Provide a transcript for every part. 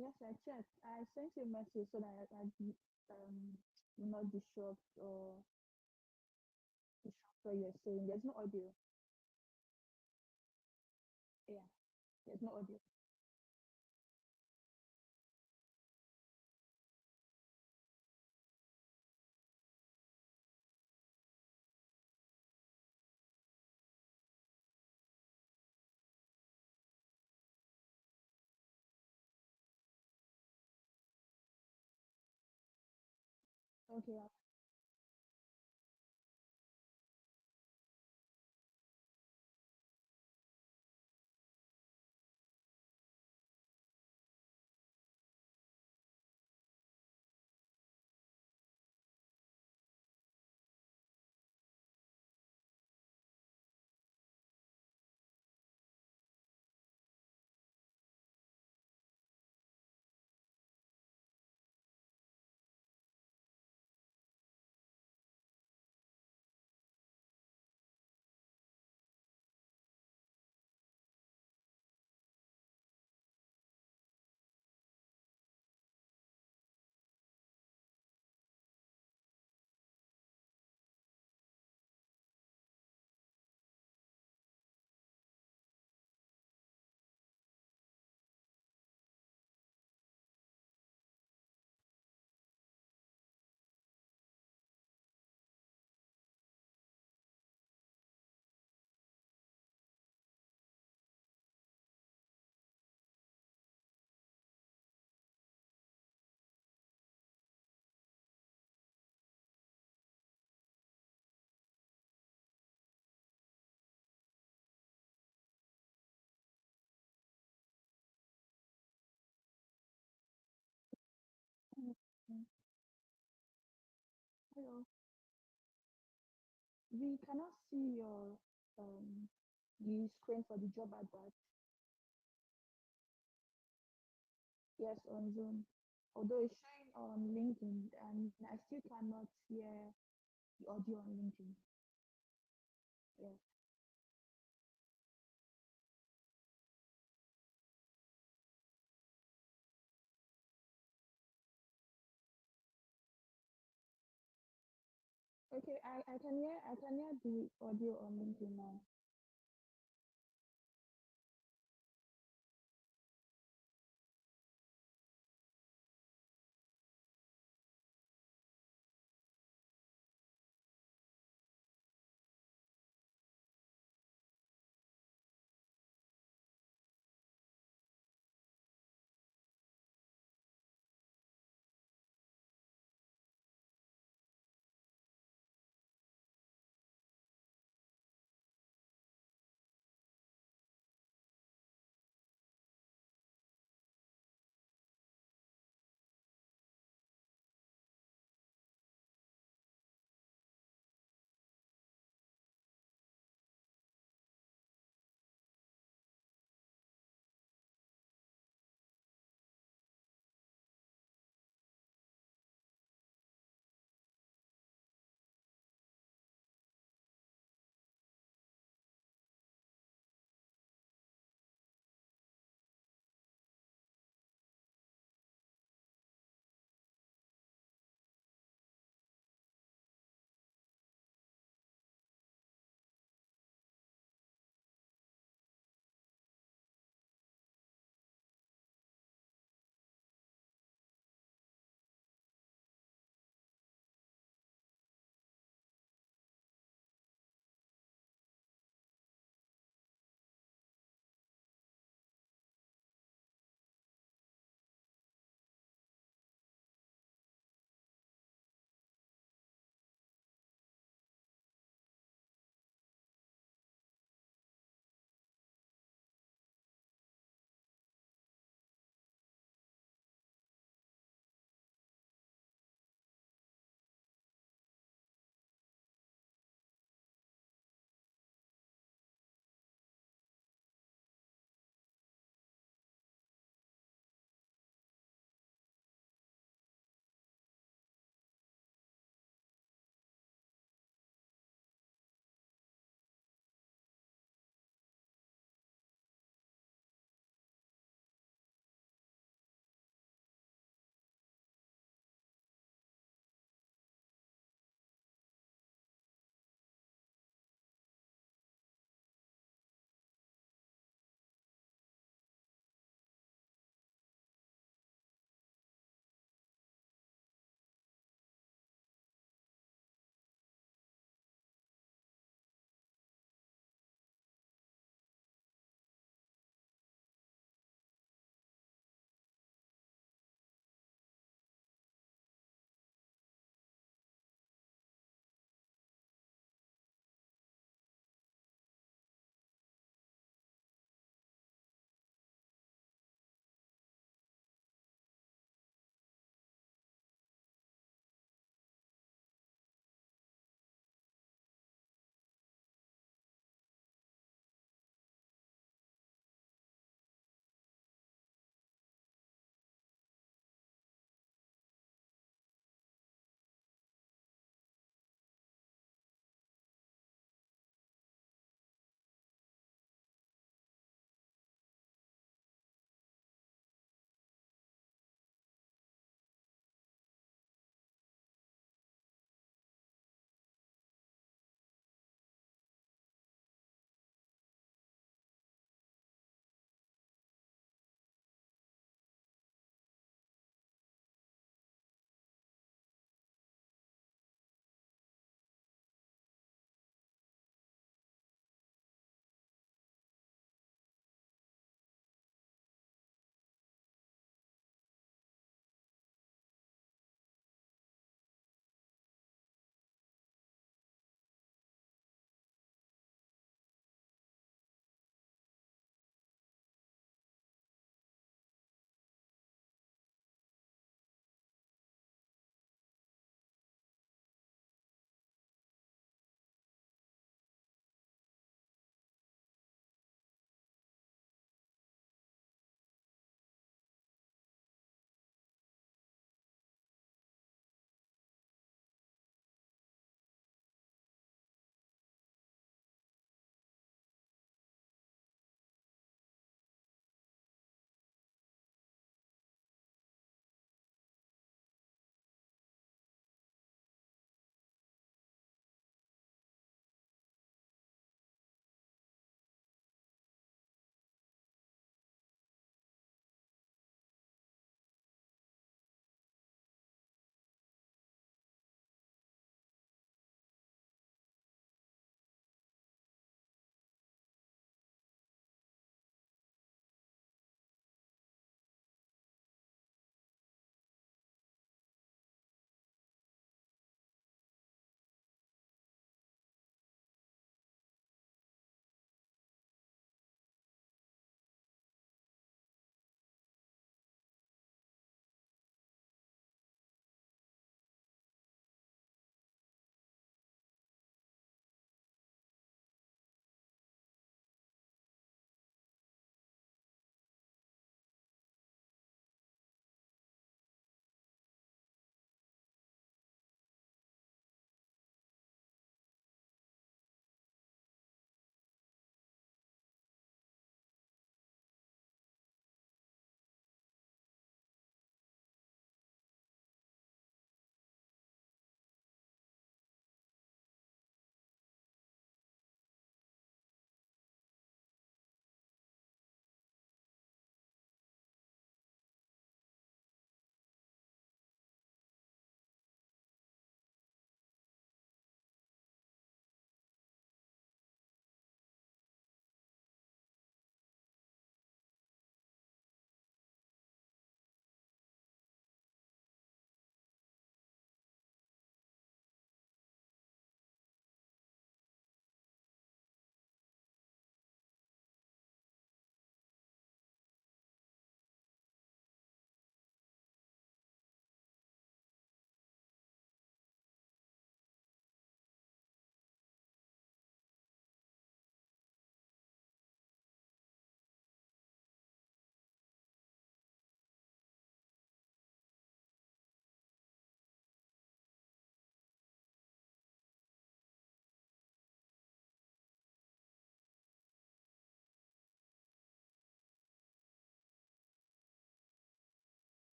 Yes, I checked. I sent you a message so that will not disrupt or disrupt what you're saying. There's no audio. Yeah, there's no audio. Okay. Mm. Hello. We cannot see your the screen for the job advert. Yes, on Zoom. Although it's showing on LinkedIn, and I still cannot hear the audio on LinkedIn. Yes. Okay, I can hear the audio on LinkedIn now.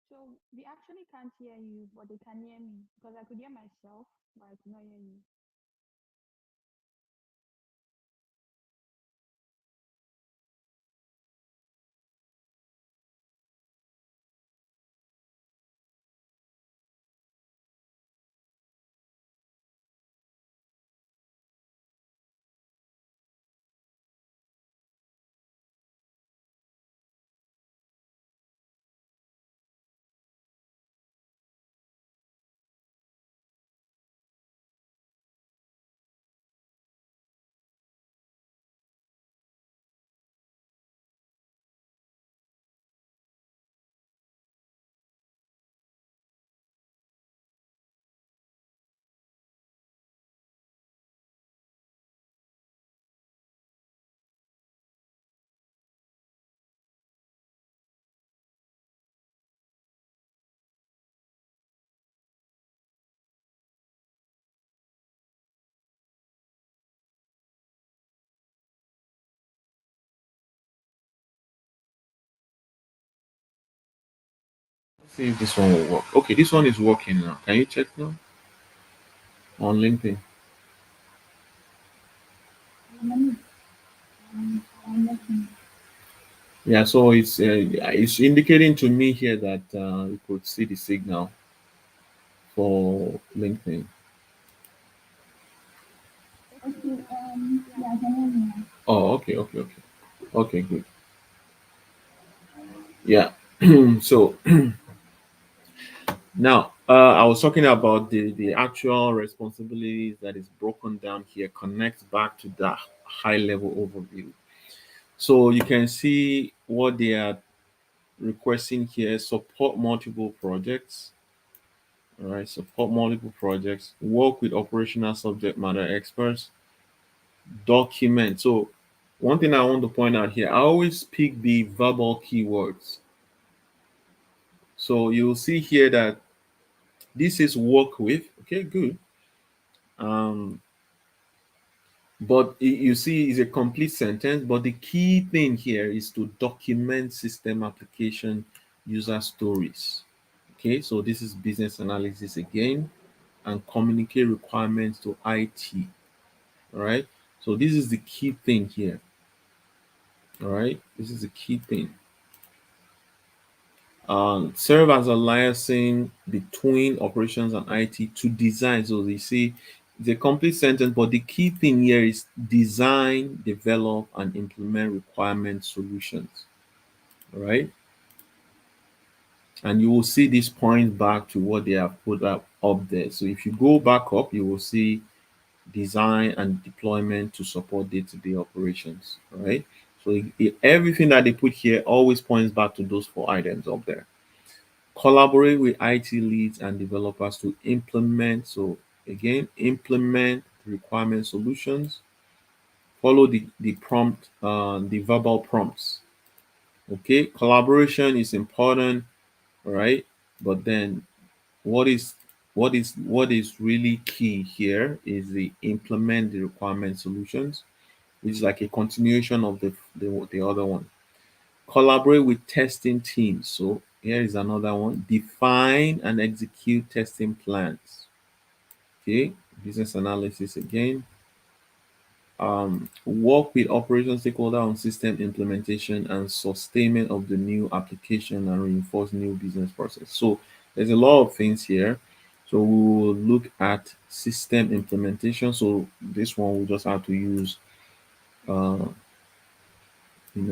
So they actually can't hear you, but they can hear me because I could hear myself, but I could not hear you. See if this one will work. Okay, this one is working now. Can you check now on LinkedIn? Let me. I'm listening. Yeah, so it's indicating to me here that you could see the signal for LinkedIn. Okay. Yeah, I can hear you now. Oh, okay, okay, okay, okay, good. Yeah. So now I was talking about the actual responsibilities that is broken down here. Connects back to that high level overview. So you can see what they are requesting here: support multiple projects. All right, support multiple projects, work with operational subject matter experts, document. So, one thing I want to point out here, I always pick the verbal keywords. So, you'll see here that this is work with. Okay, good. Um, but you see, it's a complete sentence. But the key thing here is to document system application user stories. Okay, so this is business analysis again and communicate requirements to IT. All right. So this is the key thing here. All right. This is the key thing. Serve as a liaison between operations and IT to design. So you see, it's a complete sentence, but the key thing here is design, develop, and implement requirement solutions. All right. And you will see this point back to what they have put up there. So if you go back up, you will see design and deployment to support day-to-day operations, right? So everything that they put here always points back to those four items up there. Collaborate with IT leads and developers to implement. So again, implement requirement solutions. Follow the prompt, the verbal prompts. Okay, collaboration is important, right? But then what is what is really key here is the implement the requirement solutions, which is like a continuation of the other one. Collaborate with testing teams. So here is another one. Define and execute testing plans. Okay, business analysis again. Work with operations stakeholder on system implementation and sustainment of the new application and reinforce new business process. So there's a lot of things here. So we will look at system implementation. So this one we just have to use uh,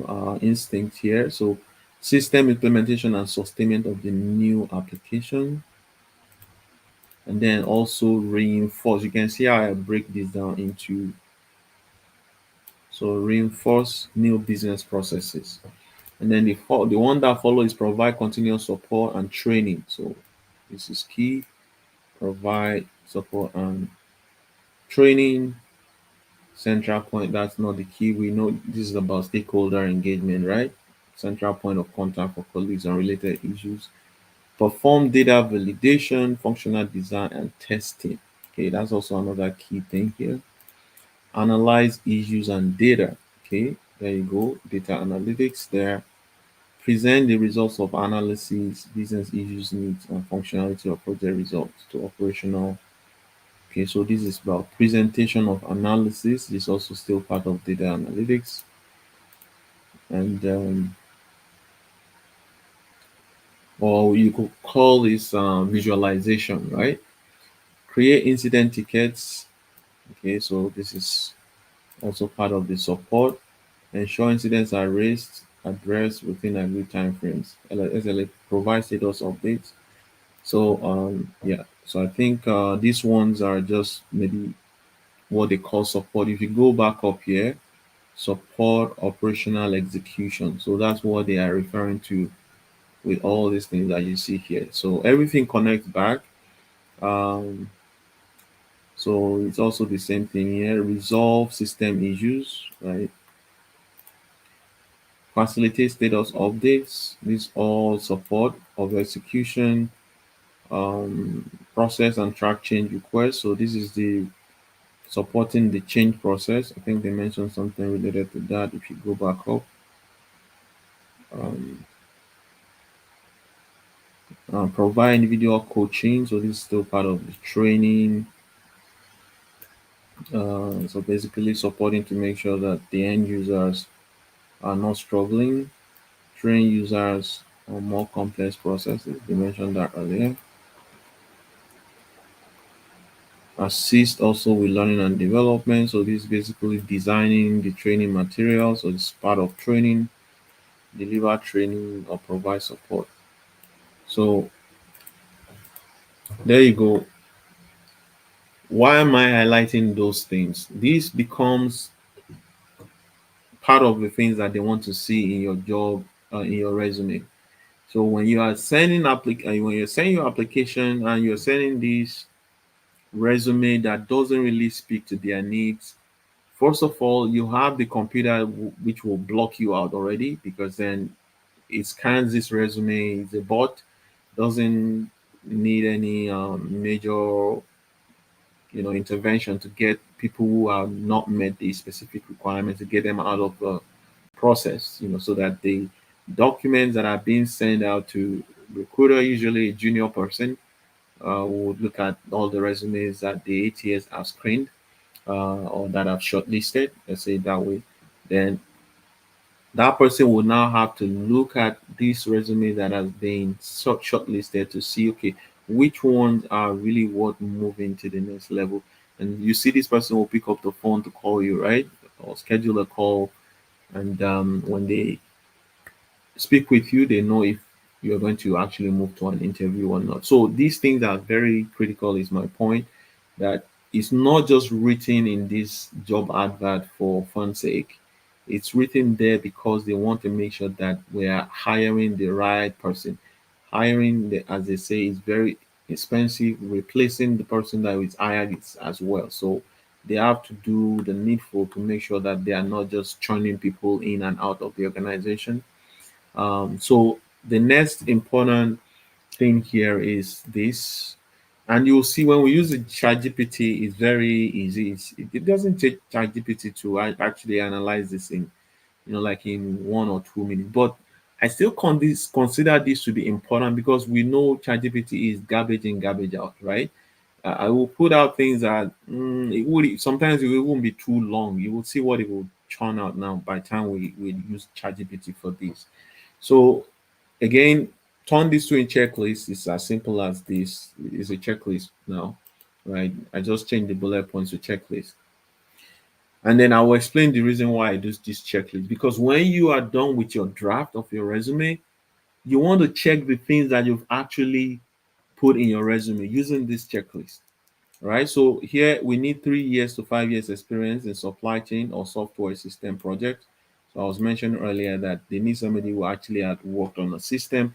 our instinct here. So system implementation and sustainment of the new application, and then also reinforce. You can see how I break this down into, so reinforce new business processes. And then the one that follows is provide continuous support and training. So this is key. Provide support and training. Central point, that's not the key. We know this is about stakeholder engagement, right? Central point of contact for colleagues on related issues. Perform data validation, functional design, and testing. Okay, that's also another key thing here. Analyze issues and data. Okay, there you go. Data analytics there. present the results of analysis, business issues, needs, and functionality of project results to operational. Okay, so this is about presentation of analysis. This is also still part of data analytics. And or you could call this visualization, right? Create incident tickets. Okay, so this is also part of the support. Ensure incidents are raised, addressed within agreed timeframes. SLA provide status updates. So yeah, so I think these ones are just maybe what they call support. If you go back up here, support operational execution. So that's what they are referring to with all these things that you see here. So everything connects back. Um, so it's also the same thing here. Resolve system issues, right? Facilitate status updates. This all support of execution, process and track change requests. So this is the supporting the change process. I think they mentioned something related to that. If you go back up, um, provide individual coaching. So this is still part of the training. So basically supporting to make sure that the end users are not struggling. Train users on more complex processes. We mentioned that earlier. Assist also with learning and development. So this is basically designing the training material. So it's part of training, deliver training or provide support. So there you go. Why am I highlighting those things? This becomes part of the things that they want to see in your job, in your resume. So when you are sending when you're sending your application and you're sending this resume that doesn't really speak to their needs, first of all, you have the computer which will block you out already, because then it scans this resume. It's a bot, doesn't need any major intervention to get people who have not met the specific requirements, to get them out of the process, so that the documents that are being sent out to recruiter, usually a junior person, would look at all the resumes that the ATS have screened, or that have shortlisted, let's say it that way. Then that person will now have to look at this resume that has been shortlisted to see, okay, which ones are really worth moving to the next level. And you see, this person will pick up the phone to call you, right? Or schedule a call. And when they speak with you, they know if you're going to actually move to an interview or not. So these things are very critical, is my point, that it's not just written in this job advert for fun's sake. It's written there because they want to make sure that we are hiring the right person. Hiring, as they say, is very expensive. Replacing the person that is hired is as well. So they have to do the needful to make sure that they are not just churning people in and out of the organization. So the next important thing here is this, and you'll see when we use the ChatGPT, it's very easy. It doesn't take ChatGPT to actually analyze this thing, like in 1 or 2 minutes. But I still consider this to be important, because we know ChatGPT is garbage in, garbage out, right? I will put out things that it would sometimes it won't be too long. You will see what it will churn out now by the time we use ChatGPT for this. So again, turn this to a checklist. It's as simple as this. It's a checklist now, right? I just change the bullet points to checklist. And then I will explain the reason why I do this checklist. Because when you are done with your draft of your resume, you want to check the things that you've actually put in your resume using this checklist. Right. So here we need 3 years to 5 years experience in supply chain or software system projects. So I was mentioning earlier that they need somebody who actually had worked on a system.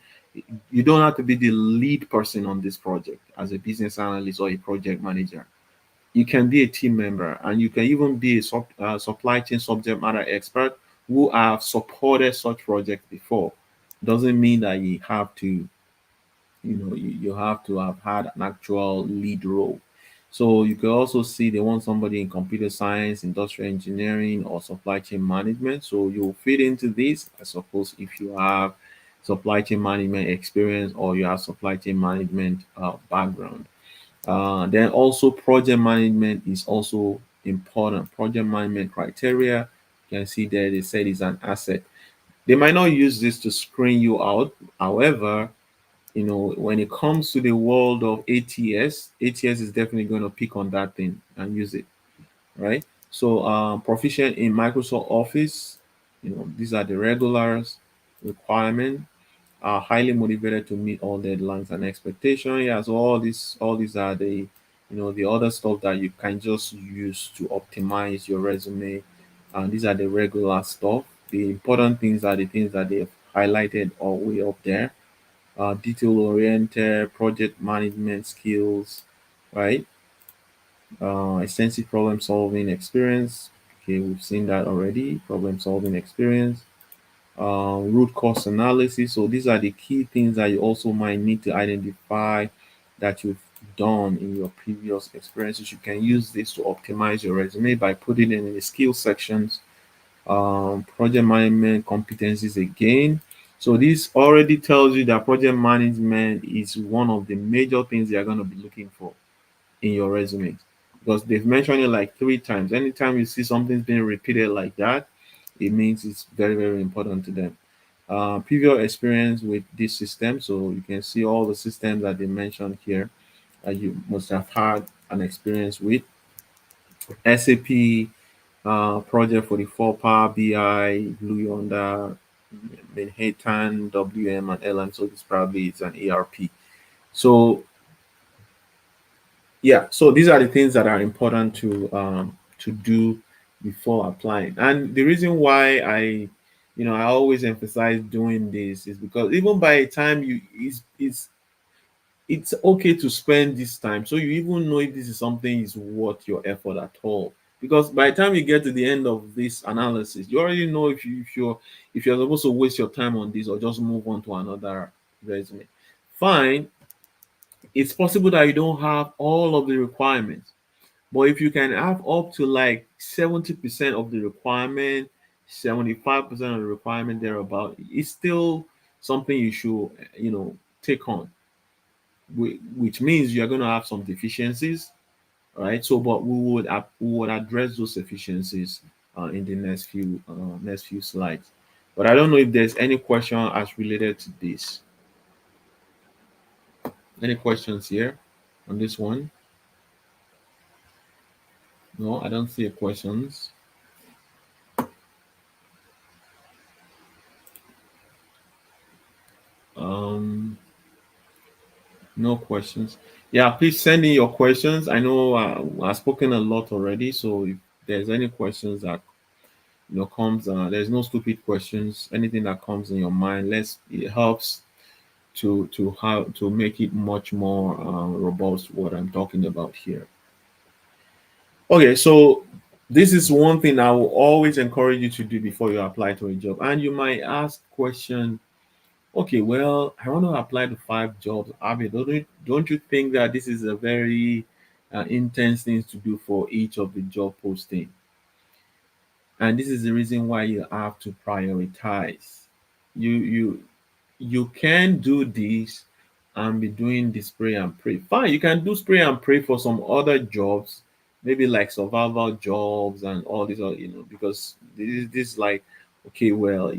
You don't have to be the lead person on this project as a business analyst or a project manager. You can be a team member, and you can even be a supply chain subject matter expert who have supported such projects before. Doesn't mean that you have to you have to have had an actual lead role. So you can also see they want somebody in computer science, industrial engineering, or supply chain management. So you'll fit into this, I suppose, if you have supply chain management experience or you have supply chain management background. Then also project management is also important. Project management criteria, you can see there they said is an asset. They might not use this to screen you out. However, when it comes to the world of ATS is definitely going to pick on that thing and use it, right? So, proficient in Microsoft Office, these are the regulars requirement. Are highly motivated to meet all deadlines and expectation. Yeah, so all these are the other stuff that you can just use to optimize your resume. And these are the regular stuff. The important things are the things that they've highlighted all way up there. Detail oriented project management skills, right? Extensive problem solving experience. Okay, we've seen that already. Problem solving experience. Root cause analysis. So these are the key things that you also might need to identify that you've done in your previous experiences. You can use this to optimize your resume by putting it in the skill sections. Project management competencies again. So this already tells you that project management is one of the major things they are going to be looking for in your resume because they've mentioned it like 3 times. Anytime you see something being repeated like that, it means it's very, very important to them. Previous experience with this system, so you can see all the systems that they mentioned here that you must have had an experience with. SAP project 44, Power BI, Blue Yonder, Manhattan, WM, and LM. So this probably is an ERP. So yeah, so these are the things that are important to do before applying. And the reason why I always emphasize doing this is because even by the time it's okay to spend this time so you even know if this is something is worth your effort at all. Because by the time you get to the end of this analysis, you already know if you're supposed to waste your time on this or just move on to another resume. Fine, it's possible that you don't have all of the requirements, but if you can have up to like 70% of the requirement, 75% of the requirement thereabout, it's still something you should, take on, which means you're going to have some deficiencies, right? So, but we would address those deficiencies in the next few slides. But I don't know if there's any question as related to this. Any questions here on this one? No, I don't see questions. Um, No questions. Yeah, please send in your questions. I know I've spoken a lot already, so if there's any questions that comes, there's no stupid questions. Anything that comes in your mind, it helps to make it much more robust what I'm talking about here. Okay, so this is one thing I will always encourage you to do before you apply to a job, and you might ask question. Okay, well, I want to apply to 5 jobs. Abi, don't you think that this is a very intense thing to do for each of the job posting? And this is the reason why you have to prioritize. You can do this and be doing the spray and pray. Fine, you can do spray and pray for some other jobs, maybe like survival jobs and all this, because this like, okay, well,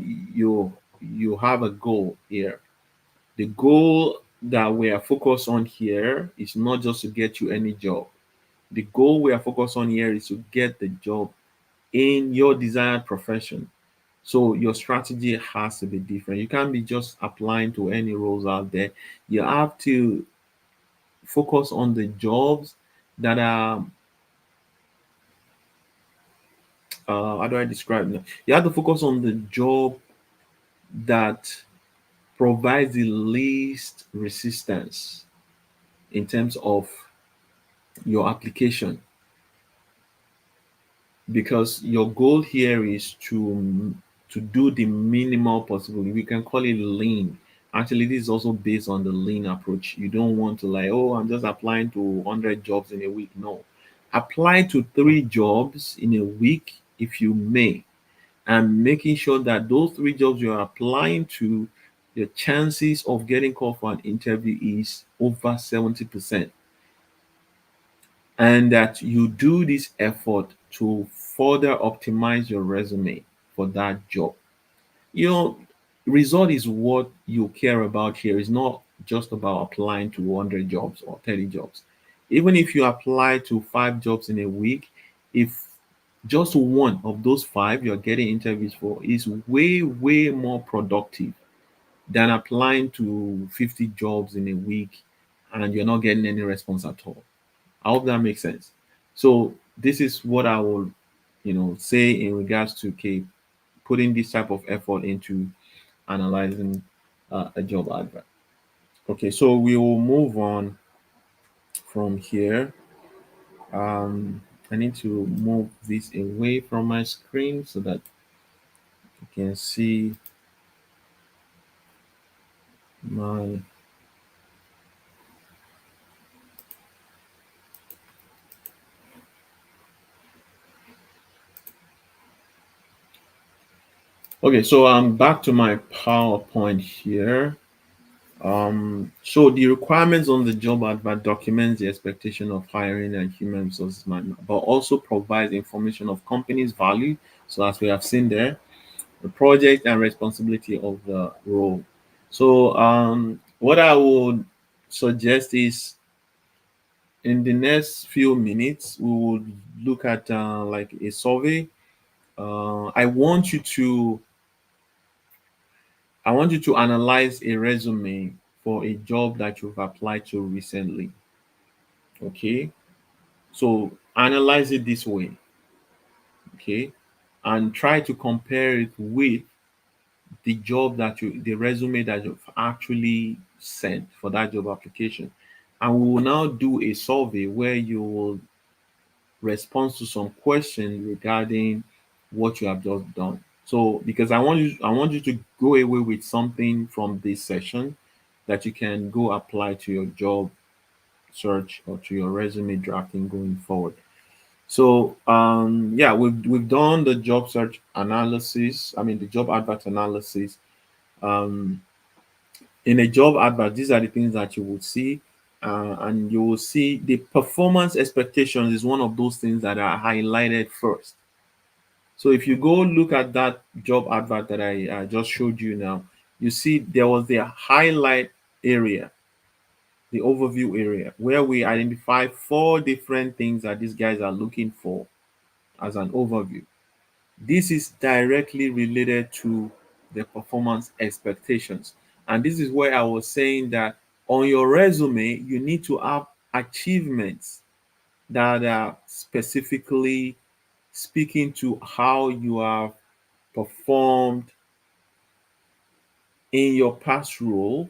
you have a goal here. The goal that we are focused on here is not just to get you any job. The goal we are focused on here is to get the job in your desired profession. So your strategy has to be different. You can't be just applying to any roles out there. You have to focus on the jobs that are how do I describe them? You have to focus on the job that provides the least resistance in terms of your application, because your goal here is to do the minimal possible. We can call it lean. Actually, this is also based on the lean approach. You don't want to like, oh, I'm just applying to 100 jobs in a week. No, apply to 3 jobs in a week if you may, and making sure that those 3 jobs you're applying to, your chances of getting called for an interview is over 70%. And that you do this effort to further optimize your resume for that job. You know, result is what you care about here. It's not just about applying to 100 jobs or 30 jobs. Even if you apply to 5 jobs in a week, if just one of those five you're getting interviews for, is way, way more productive than applying to 50 jobs in a week and you're not getting any response at all. I hope that makes sense. So this is what I will, say in regards to putting this type of effort into analyzing a job advert. Okay, so we will move on from here. I need to move this away from my screen so that you can see my. Okay, so I'm back to my PowerPoint here. So the requirements on the job advert documents the expectation of hiring and human resources management, but also provides information of company's value. So as we have seen there, the project and responsibility of the role. So what I would suggest is in the next few minutes we will look at like a survey. I want you to analyze a resume for a job that you've applied to recently. Okay, so analyze it this way. Okay, and try to compare it with the resume that you've actually sent for that job application. And we will now do a survey where you will respond to some questions regarding what you have just done. So because I want you to go away with something from this session that you can go apply to your job search or to your resume drafting going forward. So yeah, we've done the job search analysis. I mean the job advert analysis. Um, in a job advert, these are the things that you will see, and you will see the performance expectations is one of those things that are highlighted first. So if you go look at that job advert that I just showed you now, you see there was the highlight area, the overview area, where we identify 4 different things that these guys are looking for as an overview. This is directly related to the performance expectations. And this is where I was saying that on your resume, you need to have achievements that are specifically speaking to how you have performed in your past role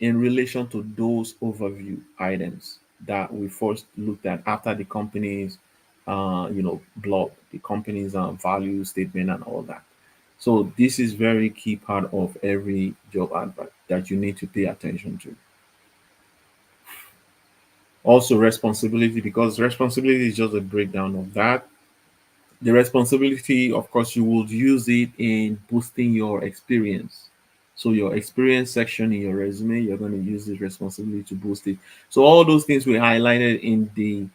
in relation to those overview items that we first looked at after the company's blog, the company's value statement and all that. So this is very key part of every job advert that you need to pay attention to. Also responsibility, because responsibility is just a breakdown of that. The responsibility, of course, you will use it in boosting your experience. So your experience section in your resume, you're going to use this responsibility to boost it. So all those things we highlighted in the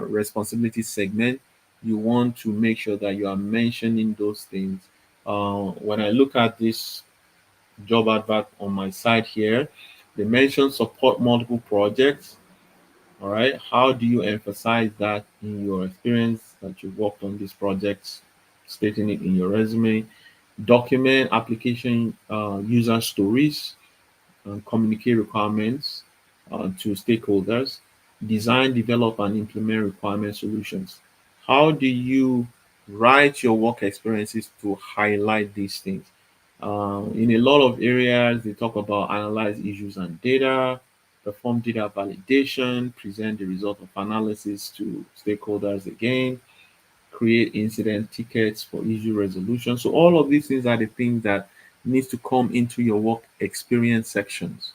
responsibility segment, you want to make sure that you are mentioning those things. When I look at this job advert on my side here, they mention support multiple projects. All right. How do you emphasize that in your experience that you worked on these projects, stating it in your resume? Document application user stories and communicate requirements to stakeholders. Design, develop, and implement requirement solutions. How do you write your work experiences to highlight these things? In a lot of areas, they talk about analyze issues and data, perform data validation, present the result of analysis to stakeholders again, create incident tickets for issue resolution. So all of these things are the things that needs to come into your work experience sections.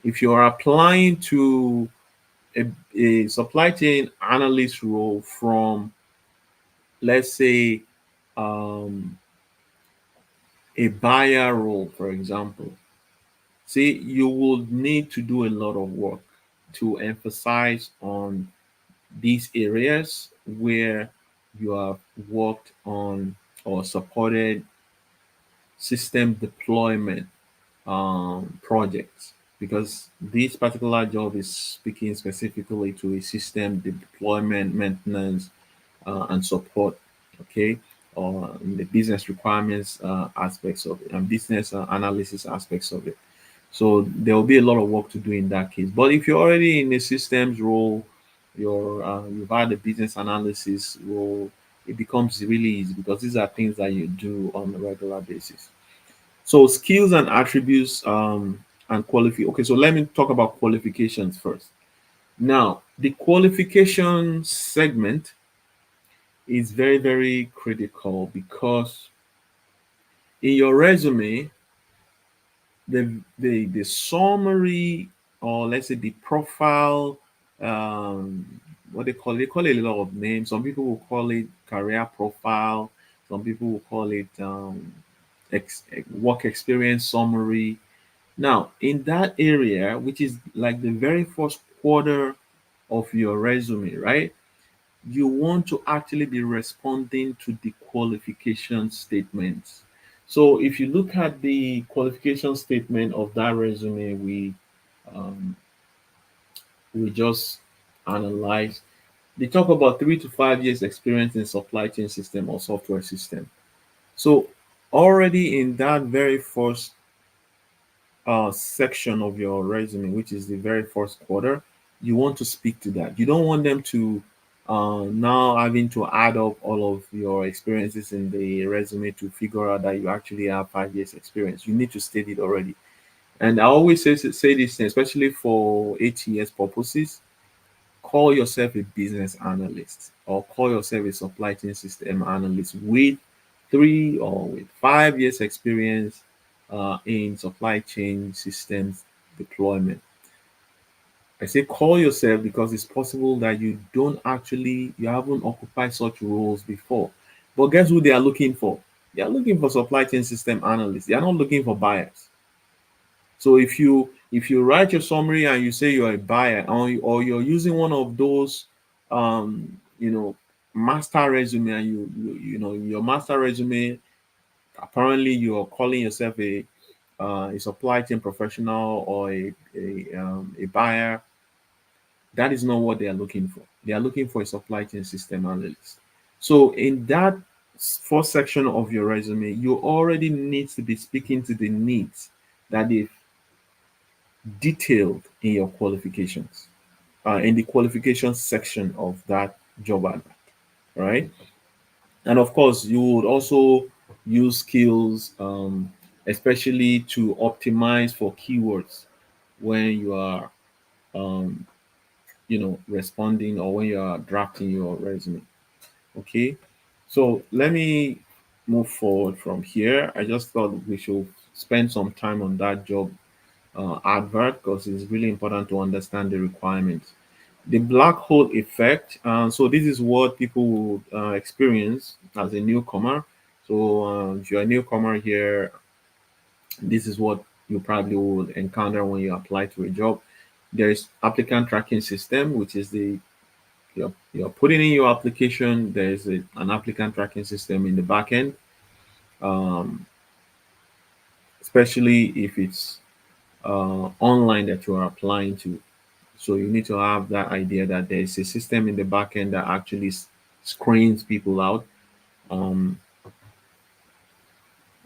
If you are applying to a supply chain analyst role from, let's say, um, a buyer role, for example, see, you will need to do a lot of work to emphasize on these areas where you have worked on or supported system deployment projects, because this particular job is speaking specifically to a system deployment, maintenance, and support. Okay, or in the business requirements aspects of it and business analysis aspects of it. So there will be a lot of work to do in that case. But if you're already in a systems role, you've had a business analysis role, it becomes really easy because these are things that you do on a regular basis. So skills and attributes and qualify. Okay, so let me talk about qualifications first. Now, the qualification segment is very, very critical because in your resume, the summary, or let's say the profile, what they call it a lot of names. Some people will call it career profile, some people will call it work experience summary. Now, in that area, which is like the very first quarter of your resume, right? You want to actually be responding to the qualification statements. So if you look at the qualification statement of that resume um, we just analyzed, they talk about 3 to 5 years experience in supply chain system or software system. So already in that very first section of your resume, which is the very first quarter, you want to speak to that. You don't want them to now having to add up all of your experiences in the resume to figure out that you actually have 5 years experience. You need to state it already. And I always say this, especially for ATS purposes, call yourself a business analyst or call yourself a supply chain system analyst with 3 or with 5 years experience in supply chain systems deployment. I say call yourself because it's possible that you haven't occupied such roles before. But guess who they are looking for? They are looking for supply chain system analysts. They are not looking for buyers. So if you write your summary and you say you're a buyer, or you're using one of those master resume, and your master resume, apparently you're calling yourself a supply chain professional or a buyer. That is not what they are looking for. They are looking for a supply chain system analyst. So in that first section of your resume, you already need to be speaking to the needs that they've detailed in your qualifications, in the qualifications section of that job advert, right? And of course, you would also use skills, especially to optimize for keywords when you are, um, responding, or when you are drafting your resume. Okay, so let me move forward from here. I just thought we should spend some time on that job advert because it's really important to understand the requirements. The black hole effect. So this is what people would experience as a newcomer. So if you're a newcomer here, this is what you probably would encounter when you apply to a job. There is applicant tracking system, which is you're putting in your application. There is an applicant tracking system in the back end, um, especially if it's online that you are applying to. So you need to have that idea that there is a system in the back end that actually screens people out. Um,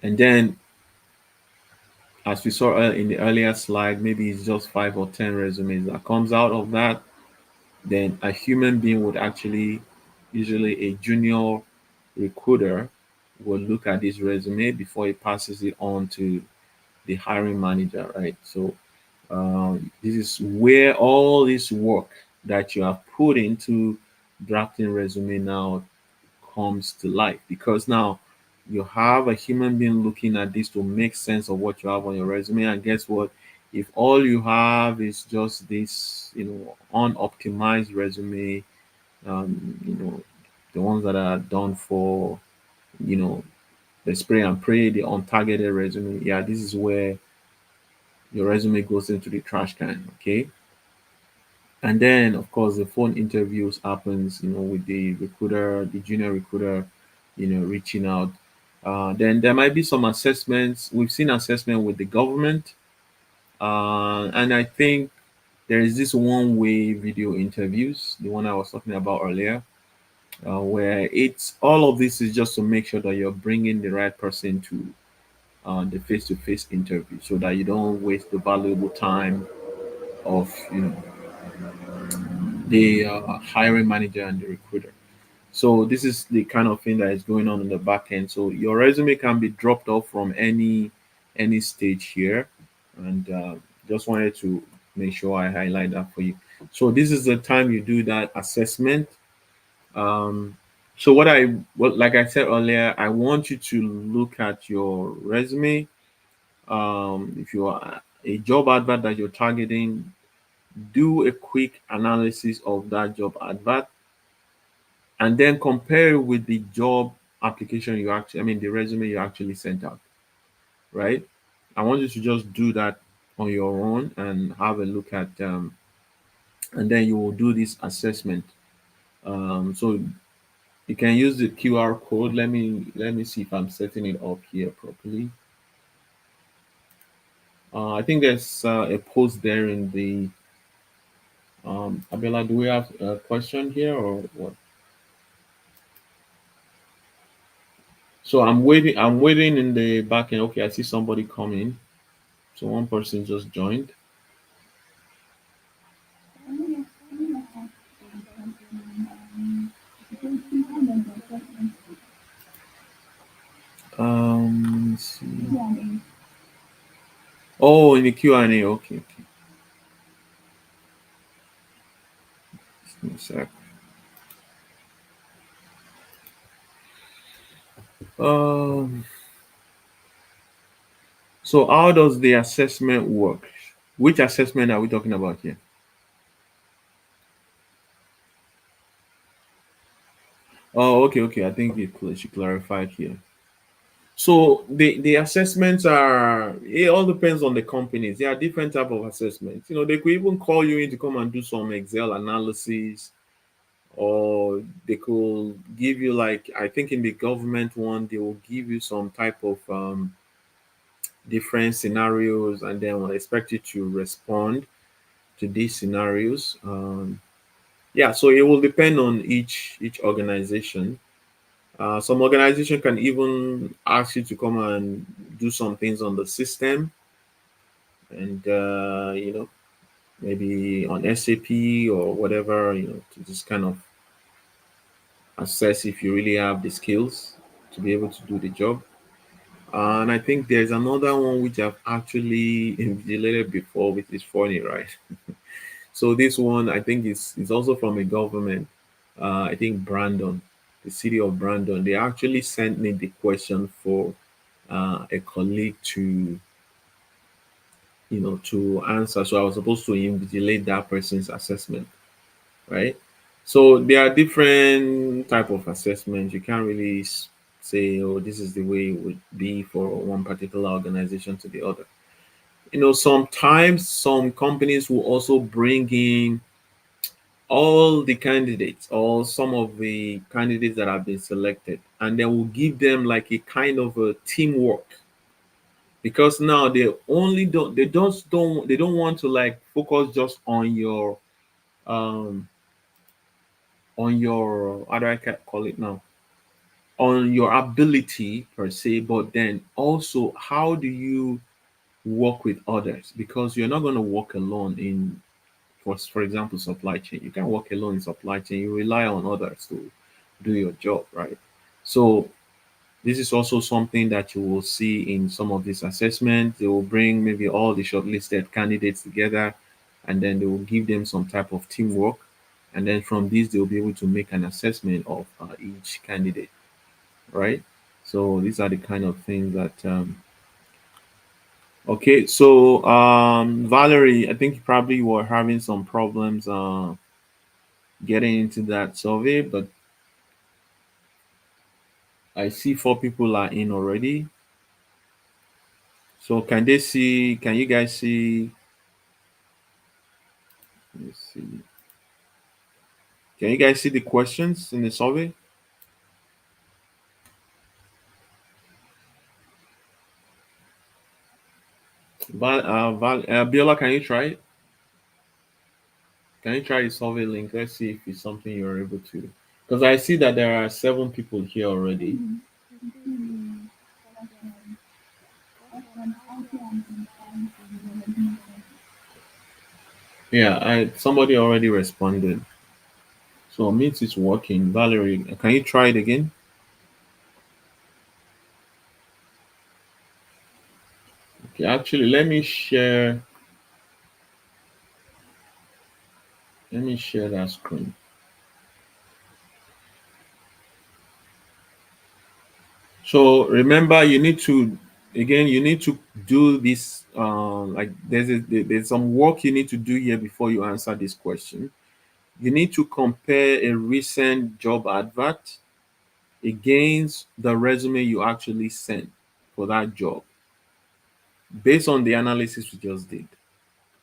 and then, as we saw in the earlier slide, maybe it's just 5 or 10 resumes that comes out of that. Then a human being would actually, usually a junior recruiter, will look at this resume before he passes it on to the hiring manager, right? So this is where all this work that you have put into drafting resume now comes to life, because now you have a human being looking at this to make sense of what you have on your resume. And guess what? If all you have is just this, unoptimized resume, the ones that are done for, you know, the spray and pray, the untargeted resume. Yeah, this is where your resume goes into the trash can. Okay. And then of course the phone interviews happens, with the recruiter, the junior recruiter, reaching out. Then there might be some assessments. We've seen assessment with the government. And I think there is this one-way video interviews, the one I was talking about earlier, where it's all of this is just to make sure that you're bringing the right person to the face-to-face interview, so that you don't waste the valuable time of the hiring manager and the recruiter. So this is the kind of thing that is going on in the back end. So your resume can be dropped off from any stage here, and just wanted to make sure I highlight that for you. So this is the time you do that assessment. Um, so like I said earlier, I want you to look at your resume. If you are a job advert that you're targeting, do a quick analysis of that job advert and then compare it with the job application the resume you actually sent out, right? I want you to just do that on your own and have a look at, and then you will do this assessment. So you can use the QR code. Let me see if I'm setting it up here properly. I think there's a post there in the Abela. Do we have a question here or what? So I'm waiting in the back end. Okay, I see somebody coming. So one person just joined. Can you ask a question because sometimes the assessment Let's see. Q&A. Oh, in the Q&A. Okay, okay. Just give me a sec. Um, so how does the assessment work? Which assessment are we talking about here? Oh, okay, okay. I think she clarified here. So the assessments it all depends on the companies. There are different type of assessments. They could even call you in to come and do some Excel analysis, or they could give you, like, I think in the government one, they will give you some type of different scenarios, and then will expect you to respond to these scenarios. Yeah, so it will depend on each organization. Some organization can even ask you to come and do some things on the system, and maybe on SAP or whatever, to just kind of assess if you really have the skills to be able to do the job. And I think there's another one which I've actually invigilated before, which is funny, right? So this one, I think, is also from a government. I think Brandon, the city of Brandon, they actually sent me the question for a colleague to answer. So I was supposed to invigilate that person's assessment, right? So there are different type of assessments. You can't really say, oh, this is the way it would be for one particular organization to the other. Sometimes some companies will also bring in all the candidates or some of the candidates that have been selected, and they will give them like a kind of a teamwork, because now they don't want to like focus just um on your, how do I call it now, on your ability per se, but then also how do you work with others, because you're not going to work alone in, for example, supply chain. You can't work alone in supply chain. You rely on others to do your job, right? So this is also something that you will see in some of these assessments. They will bring maybe all the shortlisted candidates together, and then they will give them some type of teamwork, and then from this they will be able to make an assessment of each candidate, right? So these are the kind of things that okay. So Valerie, I think you probably were having some problems getting into that survey, but I see four people are in already. So can they see? Can you guys see? Let me see. Can you guys see the questions in the survey? Biola, can you try it? Can you try the survey link? Let's see if it's something you're able to. Because I see that there are seven people here already. You see the question. Question: how can confine a resume summary? Yeah, I somebody already responded. So it means it's working. Valerie, can you try it again? Okay, actually, let me share that screen. So remember, you need to do this. Like there's some work you need to do here before you answer this question. You need to compare a recent job advert against the resume you actually sent for that job based on the analysis we just did.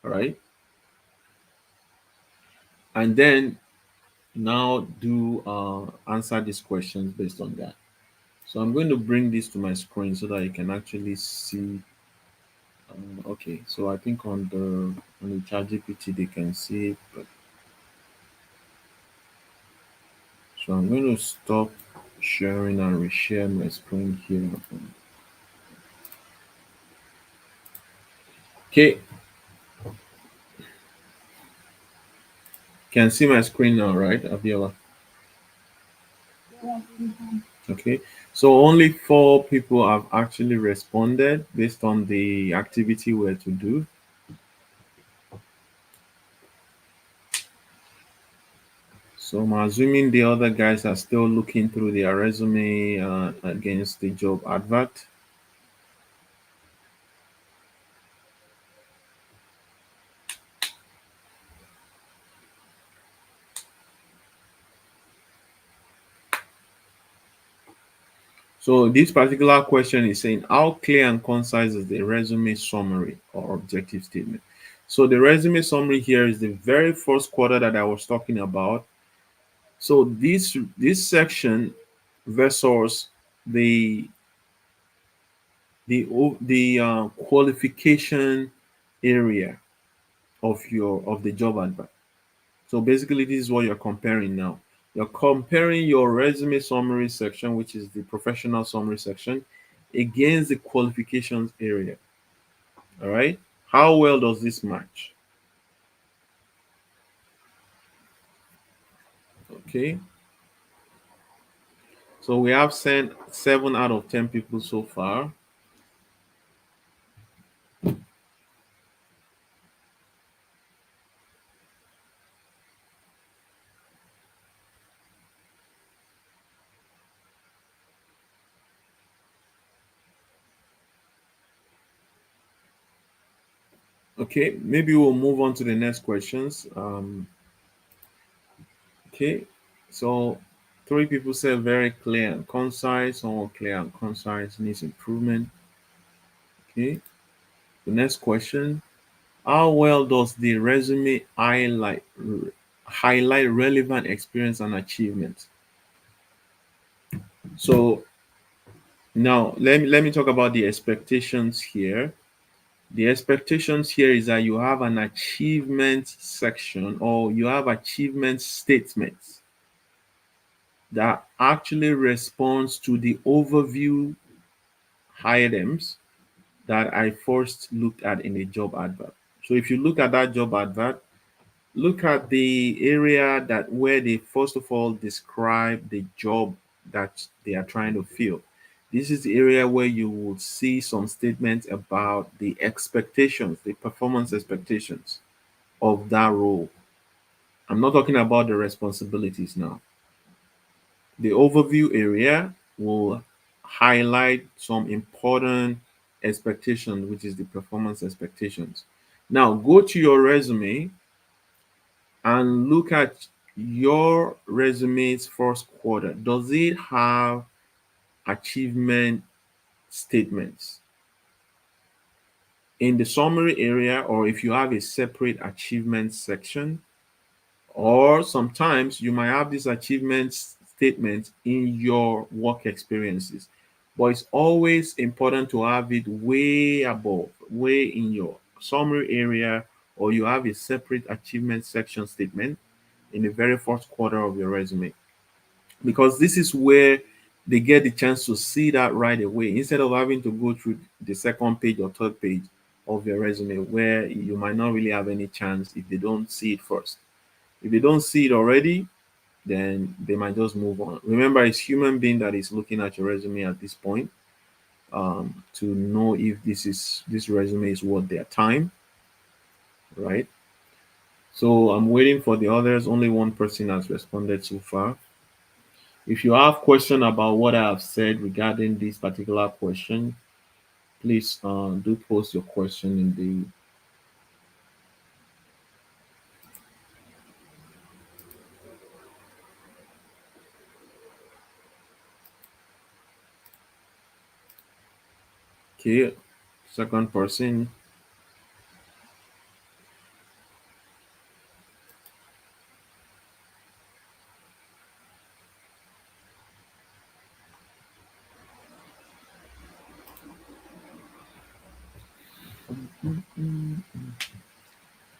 All right, and then now do answer these questions based on that. So I'm going to bring this to my screen so that you can actually see. Okay, so I think on the ChatGPT they can see it, but so I'm going to stop sharing and reshare my screen here. Okay, can see my screen now, right, Aviola? Yes, we can. Okay, so only four people have actually responded based on the activity we're to do. So I'm assuming the other guys are still looking through their resume against the job advert. So this particular question is saying, how clear and concise is the resume summary or objective statement? So the resume summary here is the very first quarter that I was talking about. So this section versus the qualification area of the job advert. So basically, this is what you're comparing now. You're comparing your resume summary section, which is the professional summary section, against the qualifications area. All right. How well does this match? Okay. So we have sent 7 out of 10 people so far. Okay. Maybe we'll move on to the next questions. Okay. So three people said very clear and concise. Someone clear and concise needs improvement. Okay. The next question: how well does the resume highlight relevant experience and achievement? So now let me talk about the expectations here. The expectations here is that you have an achievement section or you have achievement statements that actually responds to the overview items that I first looked at in a job advert. So if you look at that job advert, look at the area that where they first of all describe the job that they are trying to fill. This is the area where you will see some statements about the expectations, the performance expectations of that role. I'm not talking about the responsibilities now. The overview area will highlight some important expectations, which is the performance expectations. Now go to your resume and look at your resume's first quarter. Does it have achievement statements in the summary area, or if you have a separate achievement section, or sometimes you might have these achievement statements in your work experiences. But it's always important to have it way above, way in your summary area, or you have a separate achievement section statement in the very first quarter of your resume, because this is where they get the chance to see that right away instead of having to go through the second page or third page of your resume where you might not really have any chance if they don't see it first. If they don't see it already, then they might just move on. Remember, it's human being that is looking at your resume at this point, to know if this resume is worth their time, right? So I'm waiting for the others. Only one person has responded so far. If you have question about what I have said regarding this particular question, please do post your question in the. Okay, second person.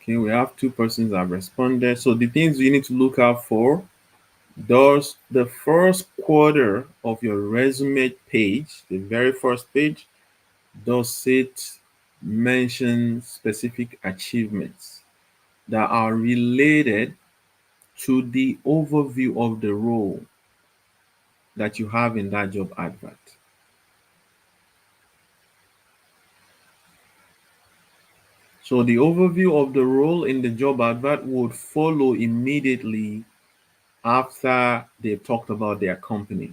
Okay, we have two persons that have responded. So the things you need to look out for: does the first quarter of your resume page, the very first page, does it mention specific achievements that are related to the overview of the role that you have in that job advert? So the overview of the role in the job advert would follow immediately after they've talked about their company.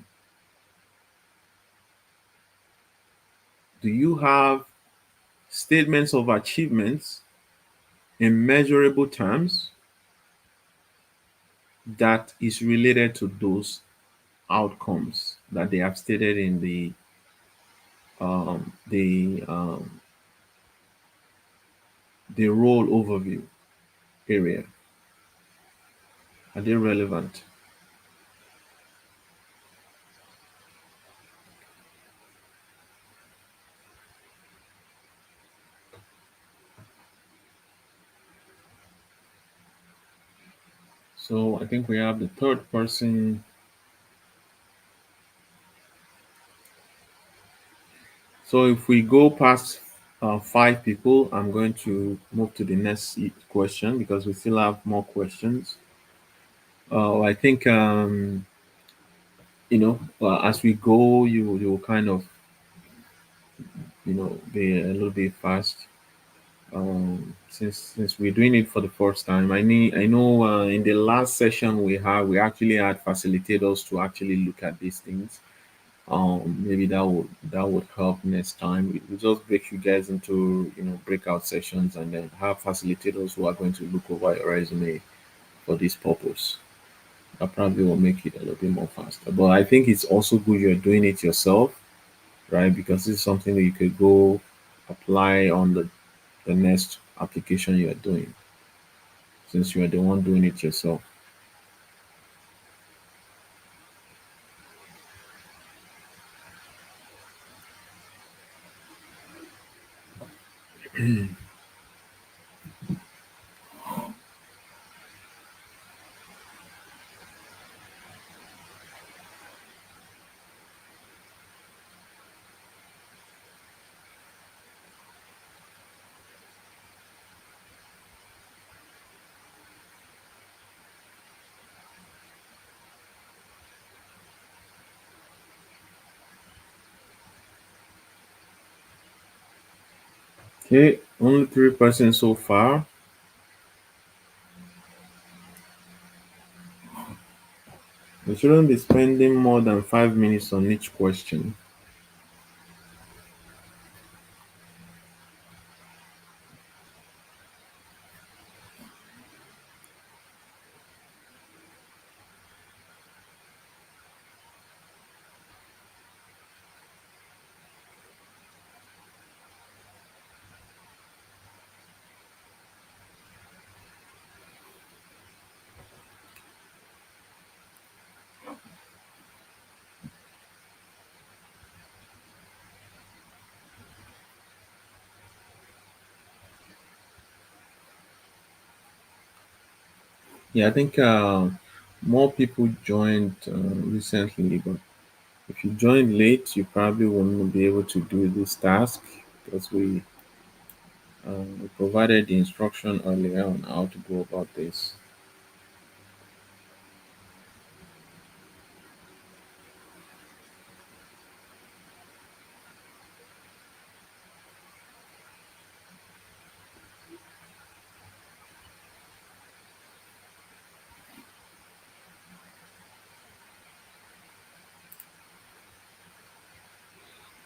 Do you have statements of achievements in measurable terms that is related to those outcomes that they have stated in um, the um, the role overview area? Are they relevant? So I think we have the third person. So if we go past five people, I'm going to move to the next question because we still have more questions. I think as we go, you will kind of be a little bit fast. Since we're doing it for the first time, I know in the last session we actually had facilitators to actually look at these things. Maybe that would help next time. We just break you guys into breakout sessions and then have facilitators who are going to look over your resume for this purpose. That probably will make it a little bit more faster. But I think it's also good you're doing it yourself, right? Because this is something that you could go apply on the next application you are doing, since you are the one doing it yourself. Okay, only three persons so far. We shouldn't be spending more than 5 minutes on each question. Yeah, I think more people joined recently, but if you joined late, you probably won't be able to do this task because we provided the instruction earlier on how to go about this.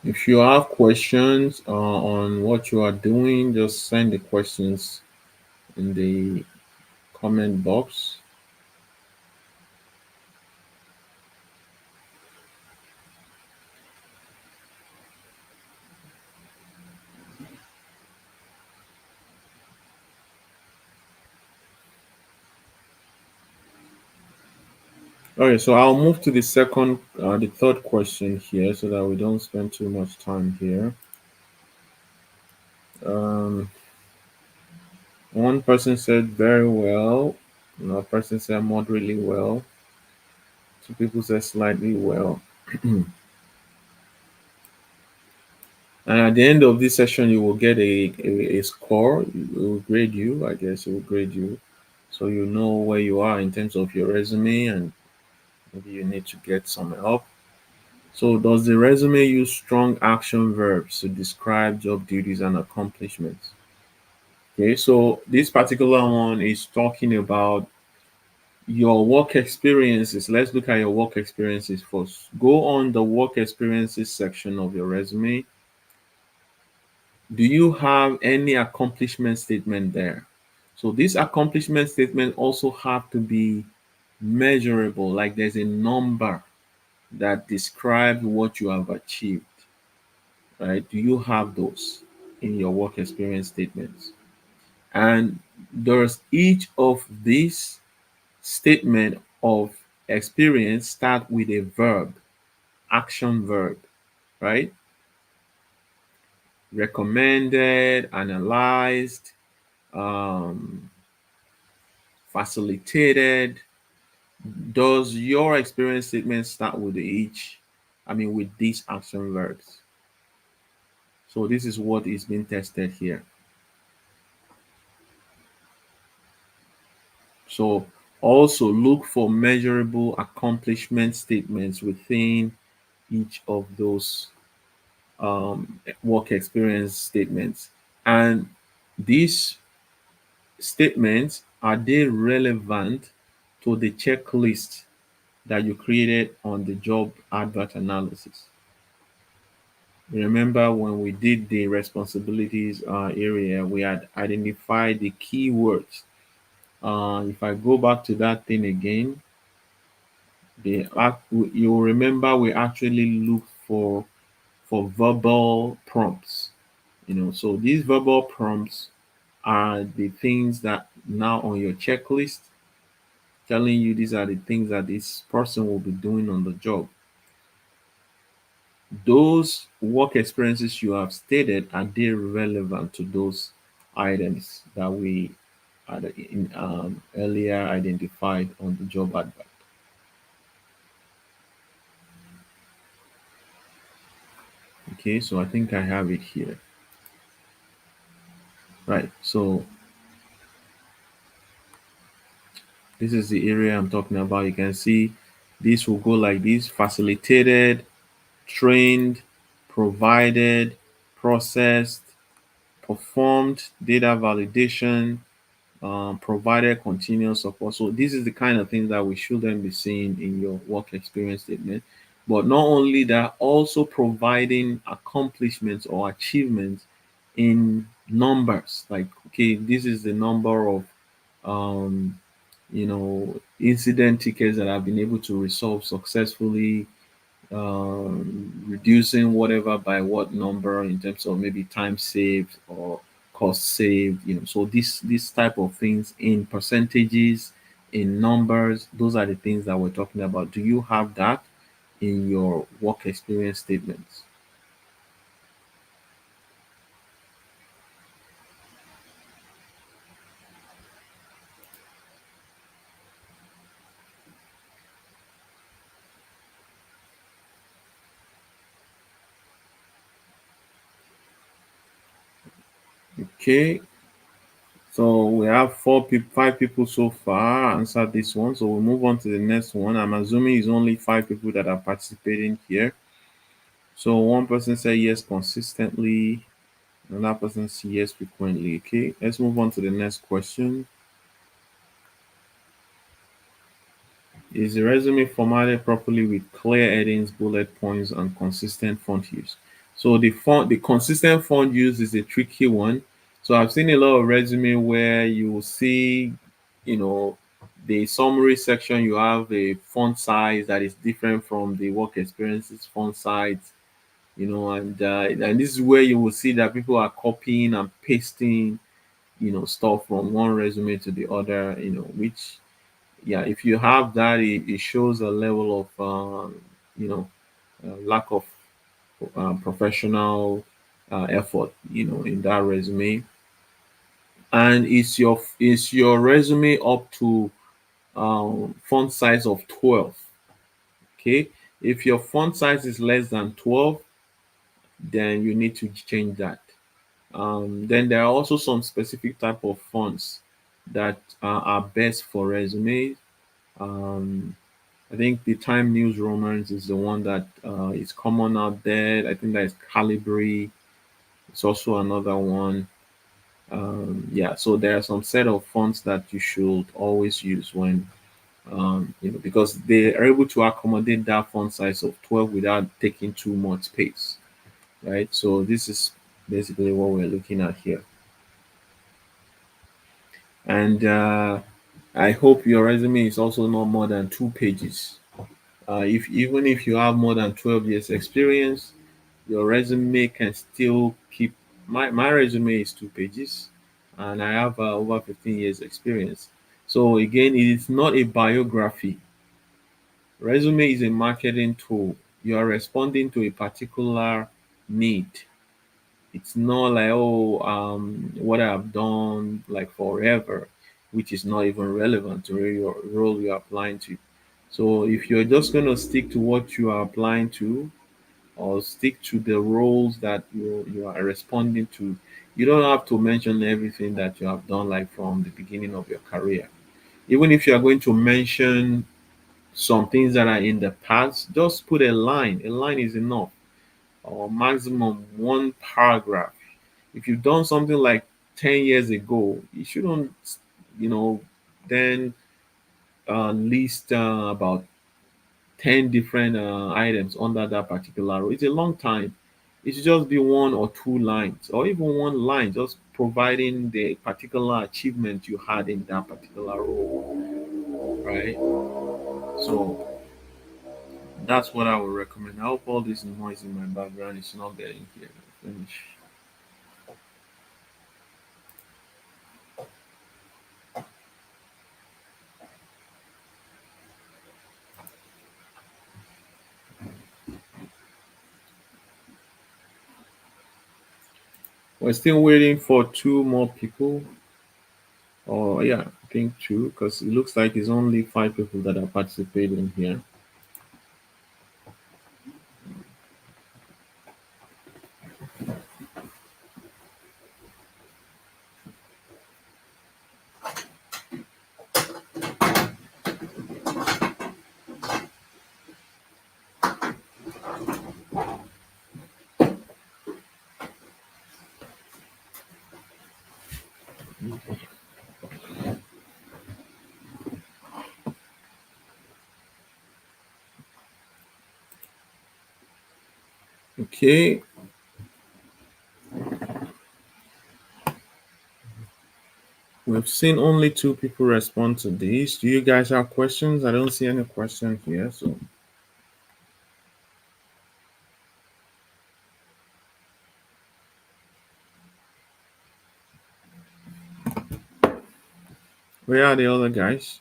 If you have questions on what you are doing, just send the questions in the comment box. Okay, so I'll move to the third question here so that we don't spend too much time here. Um, One person said very well, another person said moderately well, two people said slightly well. And at the end of this session, you will get a score. It will grade you, I guess it will grade you. So you know where you are in terms of your resume and maybe you need to get some help. So does the resume use strong action verbs to describe job duties and accomplishments? Okay, so this particular one is talking about your work experiences. Let's look at your work experiences first. Go on the work experiences section of your resume. Do you have any accomplishment statement there? So this accomplishment statement also have to be measurable, like there's a number that describes what you have achieved, right? Do you have those in your work experience statements? And does each of these statement of experience start with a verb, action verb, right? Recommended, analyzed, um, facilitated. Does your experience statement start with with these action verbs? So this is what is being tested here. So also look for measurable accomplishment statements within each of those work experience statements. And these statements, are they relevant to the checklist that you created on the job advert analysis? Remember when we did the responsibilities area, we had identified the keywords. If I go back to that thing again, you'll remember we actually looked for verbal prompts. So these verbal prompts are the things that now on your checklist, telling you these are the things that this person will be doing on the job. Those work experiences you have stated, are they relevant to those items that we earlier identified on the job advert? Okay, so I think I have it here. Right, so this is the area I'm talking about. You can see this will go like this: facilitated, trained, provided, processed, performed data validation, provided continuous support. So this is the kind of things that we shouldn't be seeing in your work experience statement. But not only that, also providing accomplishments or achievements in numbers. Like, okay, this is the number of um, incident tickets that I've been able to resolve successfully, reducing whatever by what number in terms of maybe time saved or cost saved. So this type of things in percentages, in numbers, those are the things that we're talking about. Do you have that in your work experience statements? Okay, so we have 5 people so far answered this one. So we'll move on to the next one. I'm assuming it's only 5 people that are participating here. So one person said yes consistently, another person said yes frequently. Okay, let's move on to the next question. Is the resume formatted properly with clear headings, bullet points, and consistent font use? So the consistent font use is a tricky one. So I've seen a lot of resume where you will see, you know, the summary section, you have a font size that is different from the work experiences font size, and this is where you will see that people are copying and pasting, stuff from one resume to the other, which, yeah, if you have that, it shows a level of you know lack of professional effort, in that resume. And is your resume up to font size of 12? Okay, if your font size is less than 12, then you need to change that. Then there are also some specific type of fonts that are best for resumes. um, I think the Time News Romance is the one that is common out there. I think that is Calibri. It's also another one. Yeah, so there are some set of fonts that you should always use when, because they are able to accommodate that font size of 12 without taking too much space, right? So this is basically what we're looking at here. And I hope your resume is also not more than 2 pages. If even if you have more than 12 years experience, your resume can still keep. My resume is 2 pages, and I have over 15 years experience. So again, it is not a biography. Resume is a marketing tool. You are responding to a particular need. It's not like, oh, what I've done like forever, which is not even relevant to your role you're applying to. So if you're just going to stick to what you are applying to, or stick to the roles that you are responding to, you don't have to mention everything that you have done like from the beginning of your career. Even if you are going to mention some things that are in the past, just put a line. A line is enough, or maximum one paragraph. If you've done something like 10 years ago, you shouldn't, you know, then list about 10 different items under that particular role. It's a long time. It should just be one or two lines, or even one line, just providing the particular achievement you had in that particular role, right? So that's what I would recommend. I hope all this noise in my background is not getting here. Finish. We're still waiting for two more people. Oh, yeah, I think two, because it looks like it's only 5 people that are participating here. Okay, we've seen only 2 people respond to these. Do you guys have questions? I don't see any questions here. So, where are the other guys?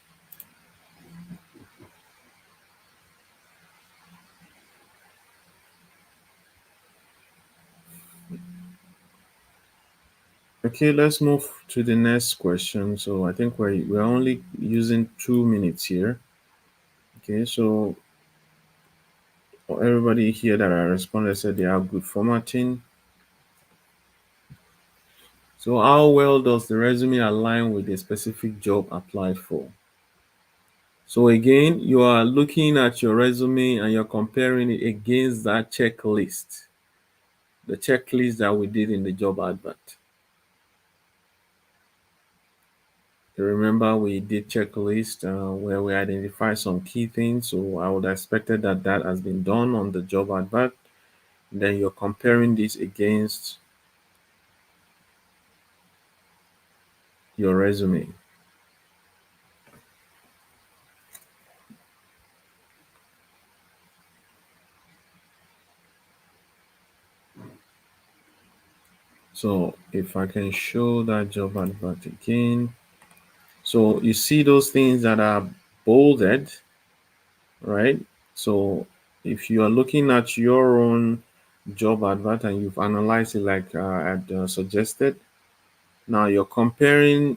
Okay, let's move to the next question. So, I think we're only using 2 minutes here. Okay, so everybody here that I responded said they have good formatting. So how well does the resume align with the specific job applied for? So again, you are looking at your resume and you're comparing it against that checklist, the checklist that we did in the job advert. You remember we did checklist where we identified some key things. So I would expected that that has been done on the job advert. Then you're comparing this against your resume. So if I can show that job advert again. So you see those things that are bolded, right? So if you are looking at your own job advert and you've analyzed it like I had suggested, now you're comparing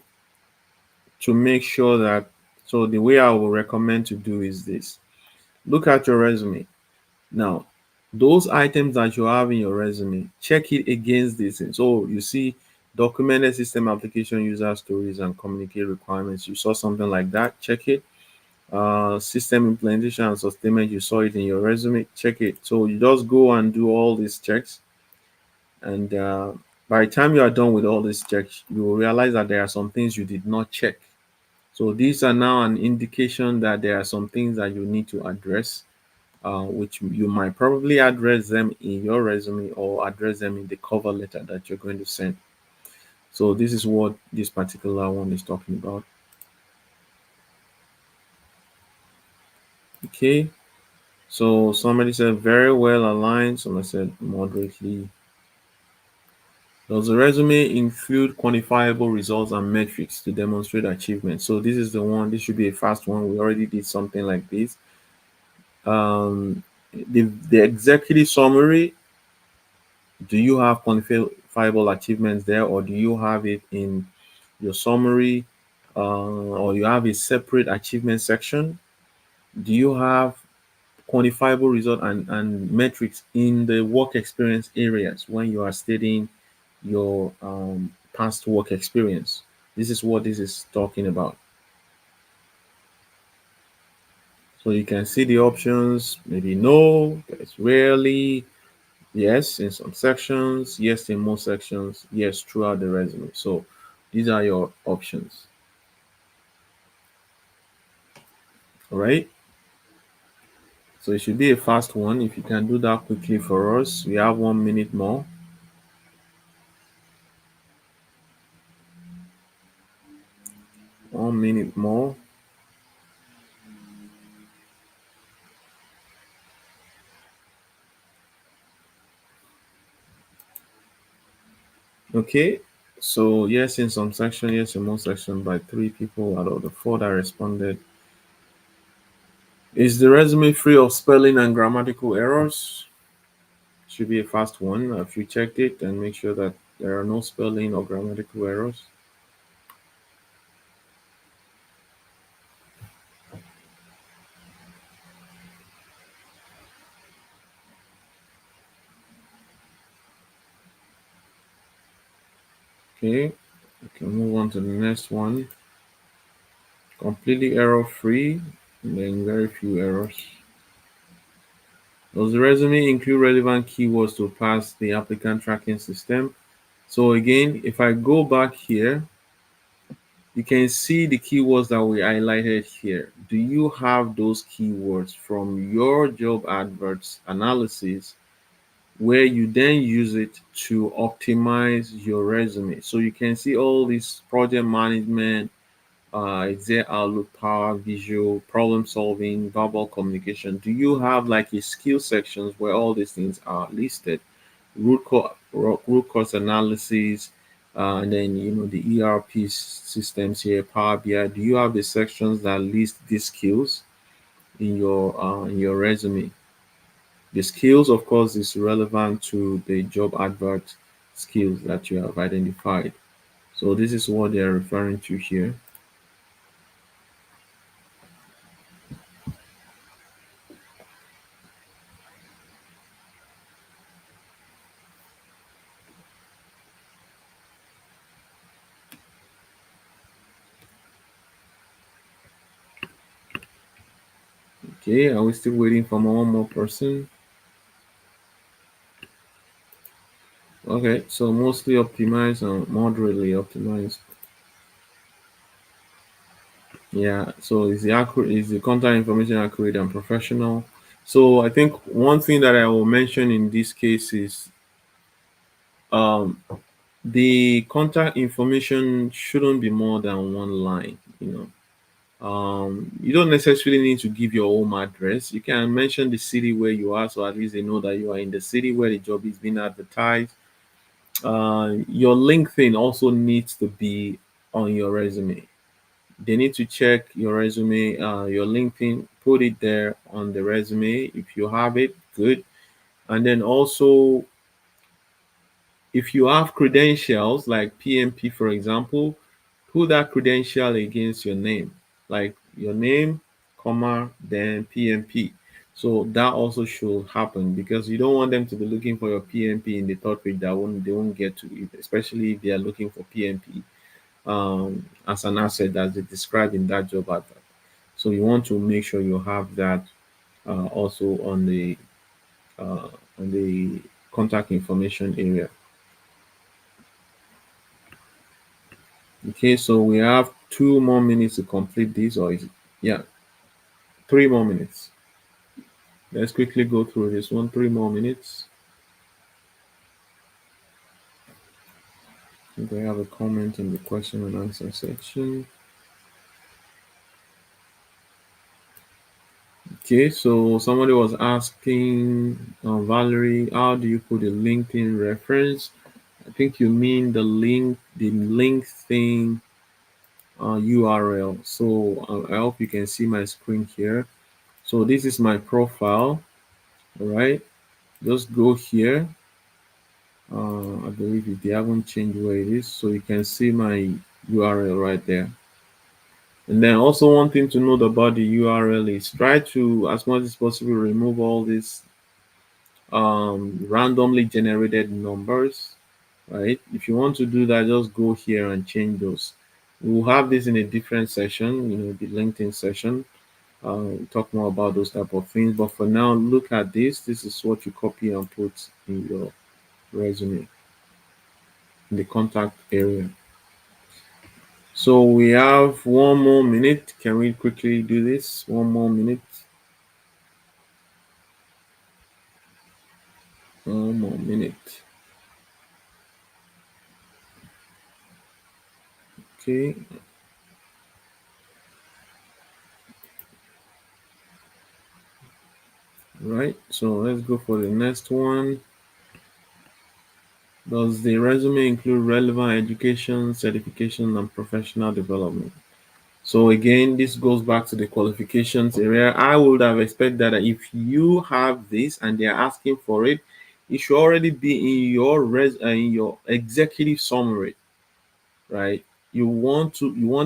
to make sure that, so the way I will recommend to do is this. Look at your resume. Now, those items that you have in your resume, check it against this. So you see documented system application user stories and communicate requirements. You saw something like that, check it. System implementation and sustainment, you saw it in your resume, check it. So you just go and do all these checks. And by the time you are done with all these checks, you will realize that there are some things you did not check. So these are now an indication that there are some things that you need to address, which you might probably address them in your resume or address them in the cover letter that you're going to send. So this is what this particular one is talking about. Okay. So somebody said very well aligned. Somebody said moderately. Does the resume include quantifiable results and metrics to demonstrate achievement? So this is the one. This should be a fast one. We already did something like this. The executive summary, do you have quantifiable achievements there, or do you have it in your summary, or you have a separate achievement section? Do you have quantifiable result and metrics in the work experience areas when you are stating your past work experience? This is what this is talking about. So you can see the options, maybe no, it's rarely, yes in some sections, yes in most sections, yes throughout the resume. So these are your options. All right. So it should be a fast one. If you can do that quickly for us, we have 1 minute more. 1 minute more. Okay. So yes in some section, yes in most section by 3 people out of the 4 that responded. Is the resume free of spelling and grammatical errors? Should be a fast one. If you checked it and make sure that there are no spelling or grammatical errors. Okay, we can move on to the next one. Completely error free, and then very few errors. Does the resume include relevant keywords to pass the applicant tracking system? So again, if I go back here, you can see the keywords that we highlighted here. Do you have those keywords from your job adverts analysis where you then use it to optimize your resume? So you can see all this project management, Excel, Outlook, Power, Visual, problem solving, verbal communication. Do you have like a skill sections where all these things are listed? Root cause analysis, and then the ERP systems here, Power BI. Do you have the sections that list these skills in your resume? The skills, of course, is relevant to the job advert skills that you have identified. So this is what they are referring to here. Okay, are we still waiting for one more person? Okay, so mostly optimized and moderately optimized. Yeah, so is the contact information accurate and professional? So I think one thing that I will mention in this case is um the contact information shouldn't be more than one line, you know. You don't necessarily need to give your home address. You can mention the city where you are, so at least they know that you are in the city where the job is being advertised. Your LinkedIn also needs to be on your resume. They need to check your resume, your LinkedIn, put it there on the resume. If you have it, good. And then also, if you have credentials like PMP, for example, put that credential against your name, like your name, comma, then PMP. So that also should happen because you don't want them to be looking for your PMP in the third page that won't they won't get to it, especially if they are looking for PMP as an asset as they described in that job advert. So you want to make sure you have that also uh, on the contact information area. Okay, so we have 2 more minutes to complete this, or is it? Yeah, 3 more minutes. Let's quickly go through this one. 3 more minutes. I think we have a comment in the question and answer section. Okay, so somebody was asking Valerie, how do you put a LinkedIn reference? I think you mean the link thing URL. So I hope you can see my screen here. So this is my profile. All right, just go here. I believe if they haven't changed where it is, so you can see my URL right there. And then also one thing to note about the URL is try to, as much as possible, remove all these randomly generated numbers, right? If you want to do that, just go here and change those. We'll have this in a different session, the LinkedIn session. We'll talk more about those type of things. But for now, look at this. This is what you copy and put in your resume in the contact area. So we have 1 more minute. Can we quickly do this? 1 more minute. 1 more minute. Okay. Right. So let's go for the next one. Does the resume include relevant education, certification, and professional development? So again, this goes back to the qualifications area. I would have expected that if you have this and they are asking for it, it should already be in your executive summary, right? You want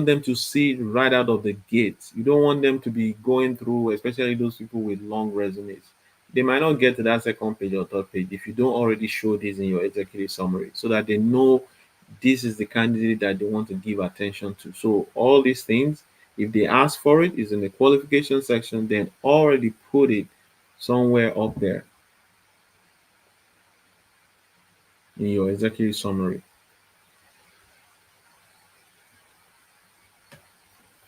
them to see it right out of the gate. You don't want them to be going through, especially those people with long resumes. They might not get to that second page or third page if you don't already show this in your executive summary, so that they know this is the candidate that they want to give attention to. So all these things, if they ask for it, is in the qualification section, then already put it somewhere up there in your executive summary.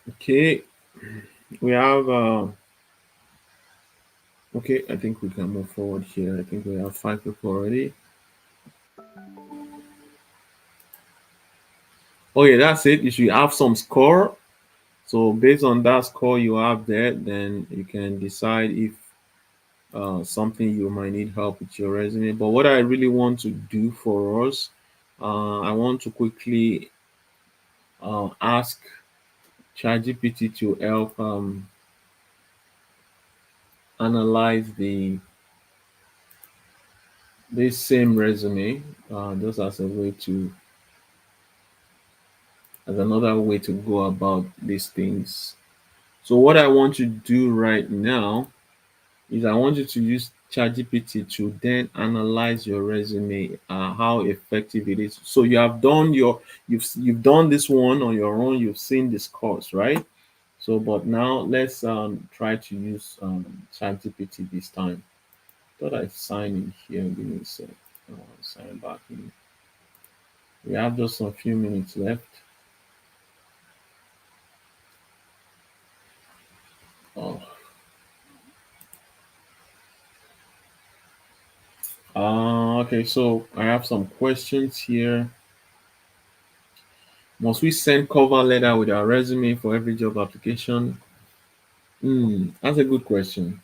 Okay, we have okay, I think we can move forward here. I think we have 5 people already. Okay, that's it. You should have some score. So based on that score you have there, then you can decide if something you might need help with your resume. But what I really want to do for us, I want to quickly ask ChatGPT to help analyze this same resume, just as another way to go about these things. So what I want you to do right now is I want you to use ChatGPT to then analyze your resume, how effective it is. So you've done this one on your own. You've seen this course, right? So, but now let's try to use ChatGPT this time. Thought I signed in here. Give me a sec. Sign back in. We have just a few minutes left. Oh, okay. So I have some questions here. Must we send cover letter with our resume for every job application? That's a good question.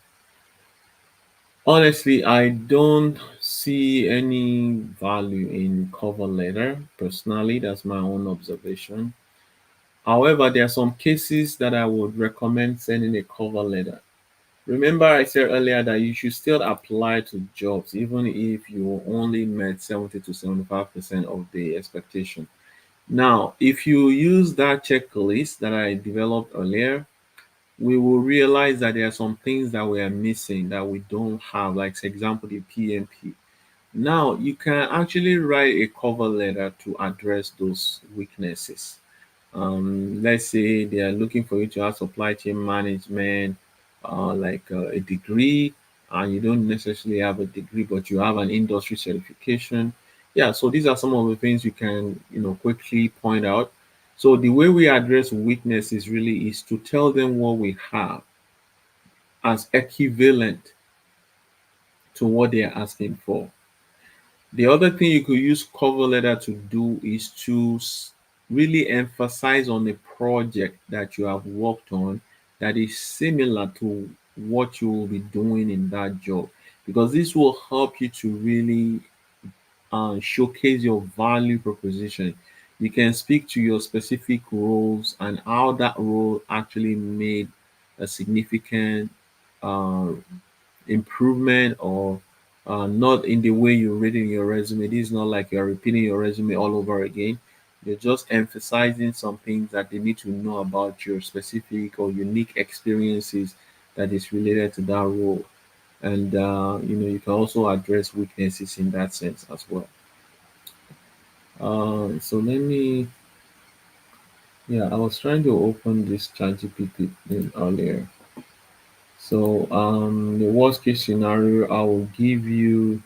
Honestly, I don't see any value in cover letter personally. That's my own observation. However, there are some cases that I would recommend sending a cover letter. Remember, I said earlier that you should still apply to jobs even if you only met 70 to 75% of the expectation. Now, if you use that checklist that I developed earlier, we will realize that there are some things that we are missing that we don't have, like, for example, the PMP. Now, you can actually write a cover letter to address those weaknesses. Let's say they are looking for you to have supply chain management, a degree, and you don't necessarily have a degree, but you have an industry certification. Yeah, so these are some of the things you can, quickly point out. So the way we address weaknesses really is to tell them what we have as equivalent to what they are asking for. The other thing you could use cover letter to do is to really emphasize on the project that you have worked on that is similar to what you will be doing in that job, because this will help you to really showcase your value proposition. You can speak to your specific roles and how that role actually made a significant uh, improvement, or not in the way you read in your resume. This is not like you're repeating your resume all over again. You're just emphasizing some things that they need to know about your specific or unique experiences that is related to that role. And you can also address weaknesses in that sense as well. So let me, yeah, I was trying to open this ChatGPT thing earlier. So the worst case scenario, I will give you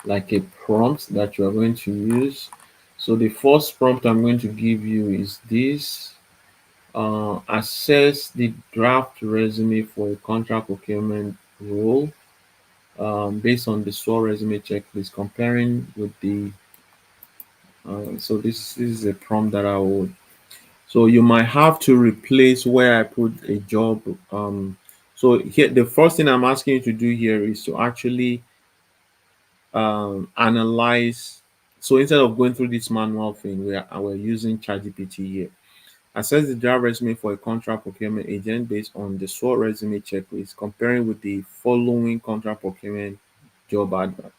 like a prompt that you are going to use. So the first prompt I'm going to give you is this. Assess the draft resume for a contract procurement role based on the SWOT resume checklist, comparing with the. So this is a prompt that I would. So you might have to replace where I put a job. So here, the first thing I'm asking you to do here is to actually analyze. So instead of going through this manual thing, we're using ChatGPT here. Assess the draft resume for a contract procurement agent based on the SWOT resume checklist, comparing with the following contract procurement job advert.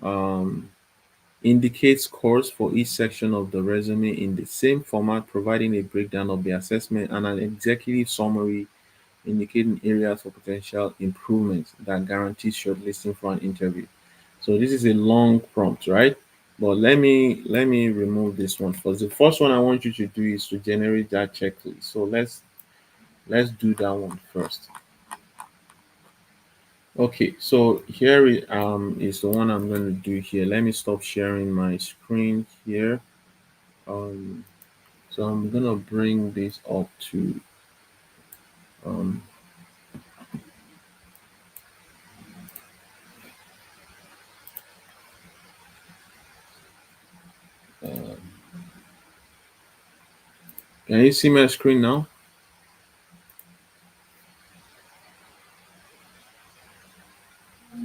Um, Indicate scores for each section of the resume in the same format, providing a breakdown of the assessment and an executive summary indicating areas for potential improvements that guarantees shortlisting for an interview. So this is a long prompt, right? But let me remove this one first. The first one I want you to do is to generate that checklist. So let's do that one first. Okay, so is the one I'm going to do here. Let me stop sharing my screen here. Um, so I'm gonna bring this up to um, uh, can you see my screen now? I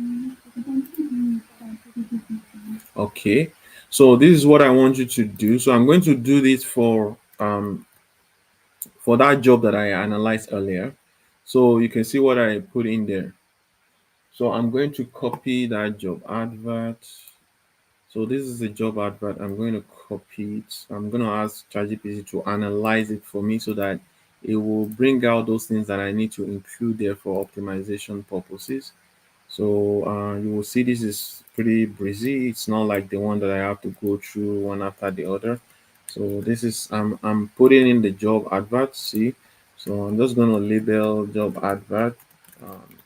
can see the ChatGPT thing. Okay, so this is what I want you to do. So I'm going to do this for that job that I analyzed earlier. So you can see what I put in there. So I'm going to copy that job advert. So this is the job advert. I'm going to copy it. I'm going to ask ChatGPT to analyze it for me so that it will bring out those things that I need to include there for optimization purposes. So you will see this is pretty breezy. It's not like the one that I have to go through one after the other. So this is I'm putting in the job advert. See, so I'm just gonna label job advert, um,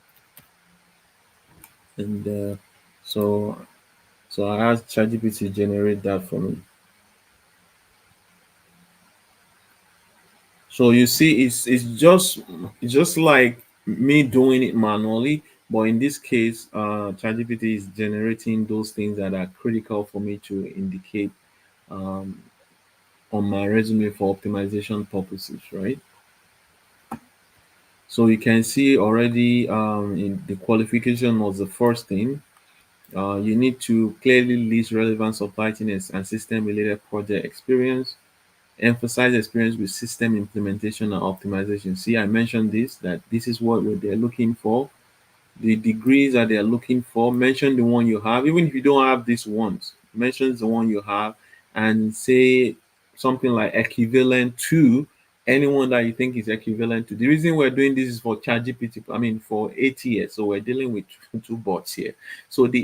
and so so I asked ChatGPT generate that for me. So you see, it's just like me doing it manually, but in this case, ChatGPT is generating those things that are critical for me to indicate um, on my resume for optimization purposes, right? So you can see already in the qualification was the first thing. You need to clearly list relevant supply chain and system related project experience. Emphasize experience with system implementation and optimization. See, I mentioned this that this is what they're looking for, the degrees that they are looking for. Mention the one you have, even if you don't have this ones. Mention the one you have, and say something like equivalent to anyone that you think is equivalent to. The reason we're doing this is for ChatGPT. I mean for ATS. So we're dealing with two bots here. So the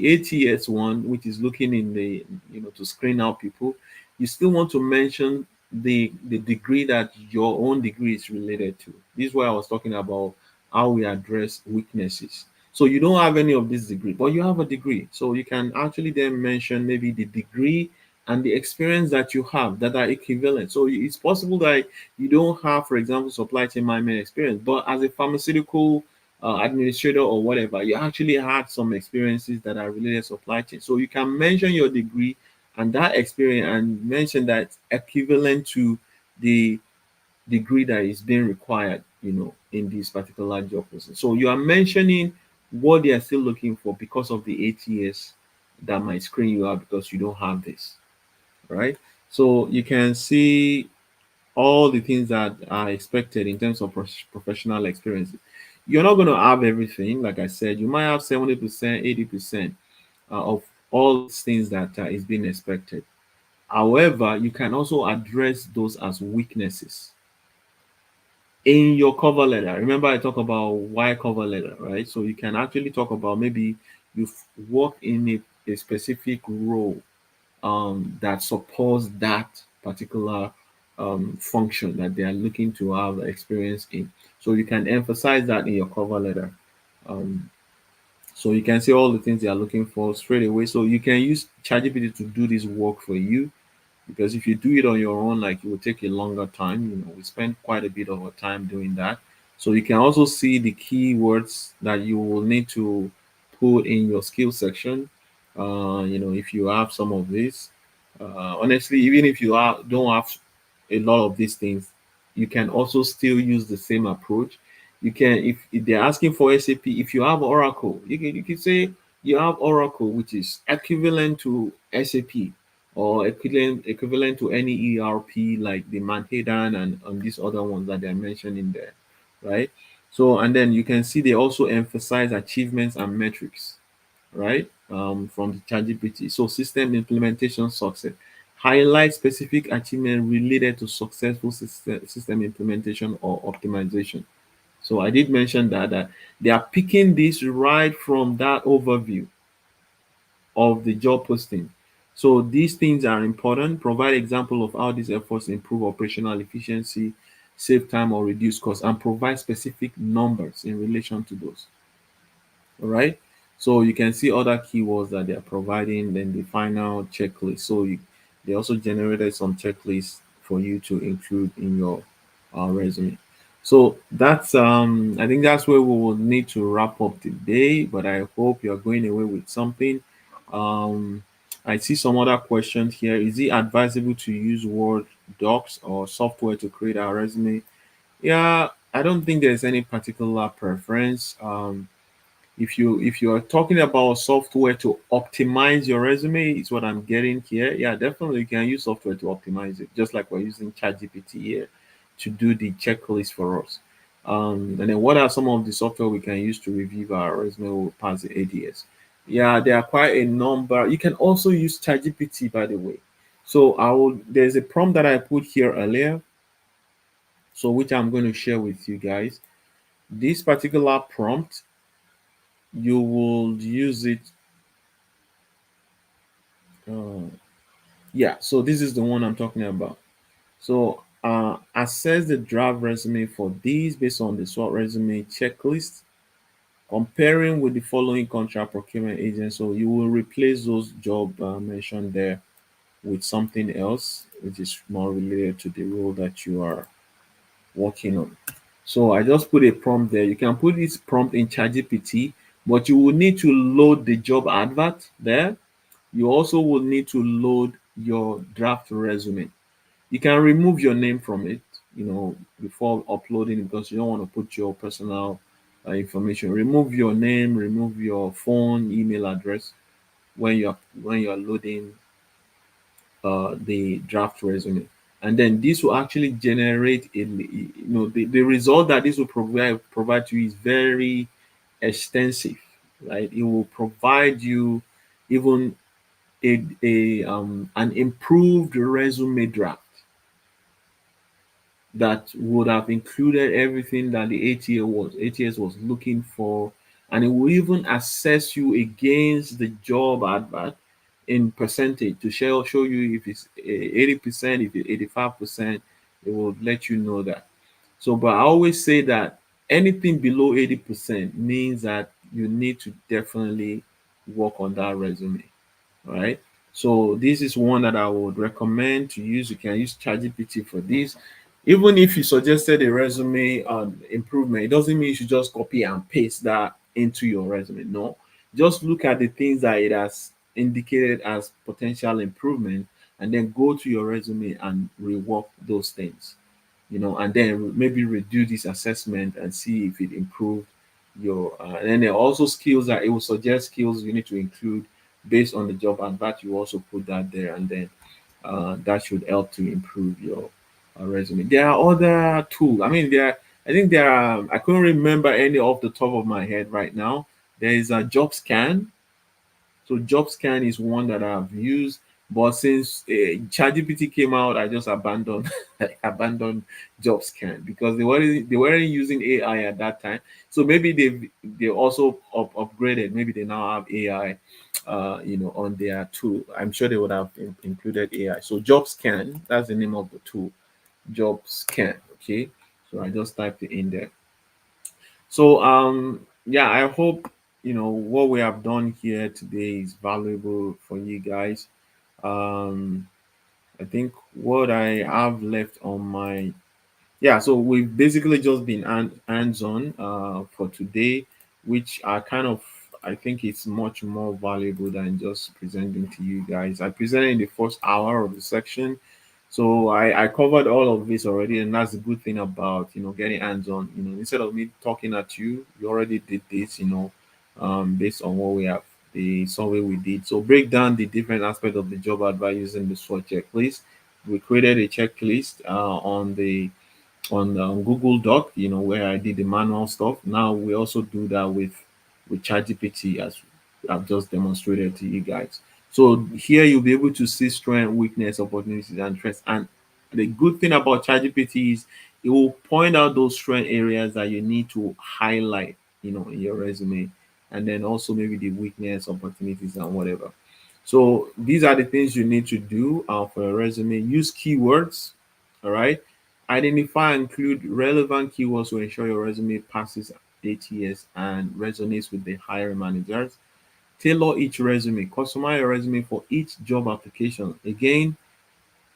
ATS one, which is looking in the to screen out people, you still want to mention the degree that your own degree is related to. This is why I was talking about how we address weaknesses. So you don't have any of this degree, but you have a degree. So you can actually then mention maybe the degree and the experience that you have that are equivalent. So it's possible that you don't have, for example, supply chain management experience, but as a pharmaceutical administrator or whatever, you actually had some experiences that are related to supply chain. So you can mention your degree and that experience and mention that it's equivalent to the degree that is being required, in this particular job process. So you are mentioning what they are still looking for because of the ATS that might screen you out because you don't have this, right? So you can see all the things that are expected in terms of professional experiences. You're not going to have everything, like I said. You might have 70%, 80% of all these things that is being expected. However, you can also address those as weaknesses in your cover letter. Remember, I talk about why cover letter, right? So you can actually talk about maybe you've worked in a specific role that supports that particular function that they are looking to have experience in. So you can emphasize that in your cover letter. Um, so you can see all the things they are looking for straight away. So you can use ChatGPT to do this work for you, because if you do it on your own, like, it will take a longer time. We spend quite a bit of our time doing that. So you can also see the keywords that you will need to put in your skill section. If you have some of this, honestly, even if you don't have a lot of these things, you can also still use the same approach. You can, if they're asking for SAP, if you have Oracle, you can say you have Oracle, which is equivalent to SAP, or equivalent to any ERP like the Manhattan and these other ones that they're mentioned in there, right? So, and then you can see they also emphasize achievements and metrics, right? From the ChatGPT. So, system implementation success. Highlight specific achievement related to successful system implementation or optimization. So I did mention that they are picking this right from that overview of the job posting. So these things are important. Provide example of how these efforts improve operational efficiency, save time or reduce costs, and provide specific numbers in relation to those. All right. So you can see other keywords that they are providing, then the final checklist. So they also generated some checklists for you to include in your resume. So that's I think that's where we will need to wrap up today. But I hope you're going away with something. Um, I see some other questions here. Is it advisable to use Word docs or software to create our resume? Yeah, I don't think there's any particular preference. If you are talking about software to optimize your resume, is what I'm getting here. Yeah, definitely you can use software to optimize it, just like we're using ChatGPT here to do the checklist for us. And then what are some of the software we can use to review our resume will pass the ADS? Yeah, there are quite a number. You can also use ChatGPT, by the way. So there's a prompt that I put here earlier, so which I'm going to share with you guys. This particular prompt, you will use it. Uh, yeah, so this is the one I'm talking about. So assess the draft resume for these based on the SWOT resume checklist, comparing with the following contract procurement agents. So you will replace those job mentioned there with something else which is more related to the role that you are working on. So I just put a prompt there. You can put this prompt in ChatGPT, but you will need to load the job advert there. You also will need to load your draft resume. You can remove your name from it, before uploading it, because you don't want to put your personal information. Remove your name, remove your phone, email address when you're loading the draft resume. And then this will actually generate the result that this will provide to you is very extensive, right? It will provide you even an improved resume draft that would have included everything that the ATS was looking for, and it will even assess you against the job advert in percentage to show you if it's 80%, if it's 85%. It will let you know that. So, but I always say that anything below 80% means that you need to definitely work on that resume. All right. So this is one that I would recommend to use. You can use ChatGPT for this. Even if you suggested a resume improvement, it doesn't mean you should just copy and paste that into your resume. No, just look at the things that it has indicated as potential improvement, and then go to your resume and rework those things. And then maybe redo this assessment and see if it improved your. And then there are also skills that it will suggest skills you need to include based on the job advert. You also put that there, and then that should help to improve your resume. There are other tools. I mean, I think there are. I couldn't remember any off the top of my head right now. There is a job scan. So JobScan is one that I've used, but since ChatGPT came out, I just abandoned abandoned JobScan because they weren't using AI at that time. So maybe they also upgraded. Maybe they now have AI, on their tool. I'm sure they would have included AI. So JobScan, that's the name of the tool. JobScan. Okay. So I just typed it in there. So yeah, I hope what we have done here today is valuable for you guys. Um I think what I have left on my yeah, so we've basically just been hands-on for today, which are kind of, I think it's much more valuable than just presenting to you guys. I presented in the first hour of the section, so I covered all of this already, and that's the good thing about getting hands-on. Instead of me talking at you, you already did this. Based on what we have, the survey we did. So break down the different aspects of the job advice using the SWOT checklist. We created a checklist on Google Doc, where I did the manual stuff. Now we also do that with ChatGPT, as I've just demonstrated to you guys. So here you'll be able to see strength, weakness, opportunities, and threats. And the good thing about ChatGPT is it will point out those strength areas that you need to highlight, in your resume, and then also maybe the weakness, opportunities, and whatever. So these are the things you need to do for a resume. Use keywords. All right. Identify and include relevant keywords to ensure your resume passes ATS and resonates with the hiring managers. Tailor each resume. Customize your resume for each job application. Again,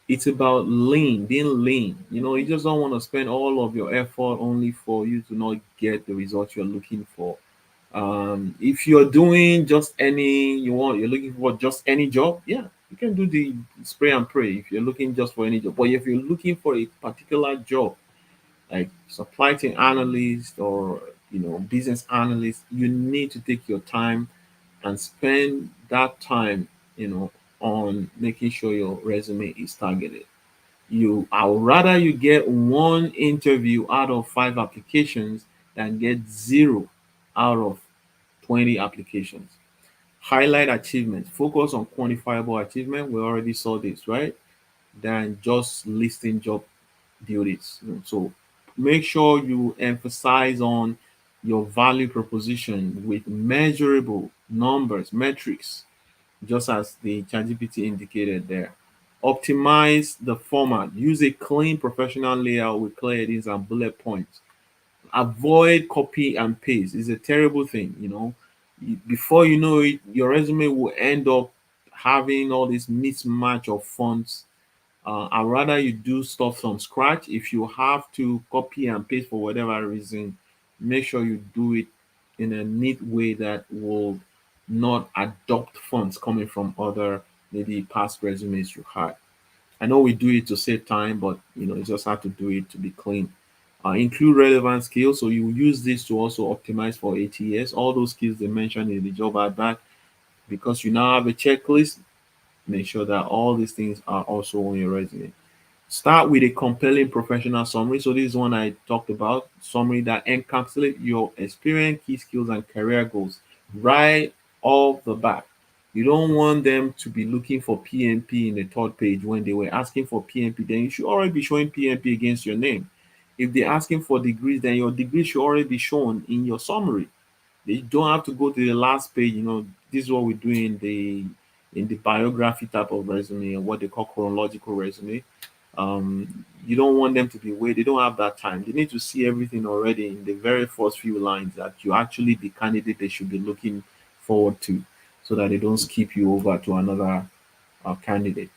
it's about being lean. You just don't want to spend all of your effort only for you to not get the results you're looking for. If you're doing just you're looking for just any job, yeah, you can do the spray and pray if you're looking just for any job. But if you're looking for a particular job, like supply chain analyst or business analyst, you need to take your time and spend that time, on making sure your resume is targeted. I would rather you get one interview out of 5 applications than get zero out of 20 applications. Highlight achievements. Focus on quantifiable achievement. We already saw this, right? Than just listing job duties. So make sure you emphasize on your value proposition with measurable numbers, metrics, just as the ChatGPT indicated there. Optimize the format. Use a clean professional layout with clear headings and bullet points. Avoid copy and paste. It's a terrible thing, you know. Before you know it, your resume will end up having all this mismatch of fonts. I'd rather you do stuff from scratch. If you have to copy and paste for whatever reason, make sure you do it in a neat way that will not adopt fonts coming from other maybe past resumes you had. I know we do it to save time, but you know, you just have to do it to be clean. Include relevant skills. So you use this to also optimize for ATS. All those skills they mentioned in the job advert, because you now have a checklist. Make sure that all these things are also on your resume. Start with a compelling professional summary. So this is one I talked about. Summary that encapsulate your experience, key skills, and career goals right off the bat. You don't want them to be looking for PMP in the third page when they were asking for PMP. Then you should already be showing PMP against your name. If they're asking for degrees, then your degree should already be shown in your summary. They don't have to go to the last page. You know, this is what we do in the biography type of resume, and what they call chronological resume. You don't want them to be waiting. They don't have that time. They need to see everything already in the very first few lines, that you actually the candidate they should be looking forward to, so that they don't skip you over to another candidate.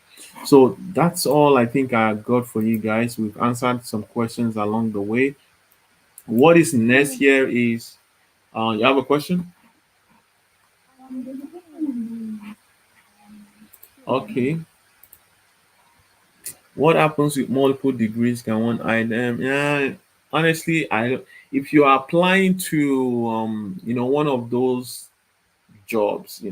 So that's all I think I got for you guys. We've answered some questions along the way. What is next So, here is you have a question? there's a question in Q&A. Okay. What happens with multiple degrees? Can one item? Yeah, honestly, if you are applying to one of those jobs,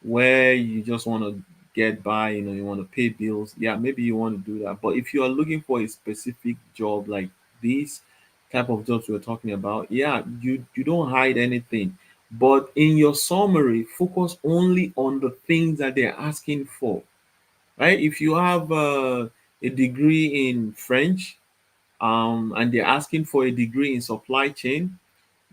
where you just want to get by, you want to pay bills, yeah, maybe you want to do that. But if you are looking for a specific job like these type of jobs we're talking about, yeah, you don't hide anything. But in your summary, focus only on the things that they're asking for, right? If you have a degree in French, and they're asking for a degree in supply chain,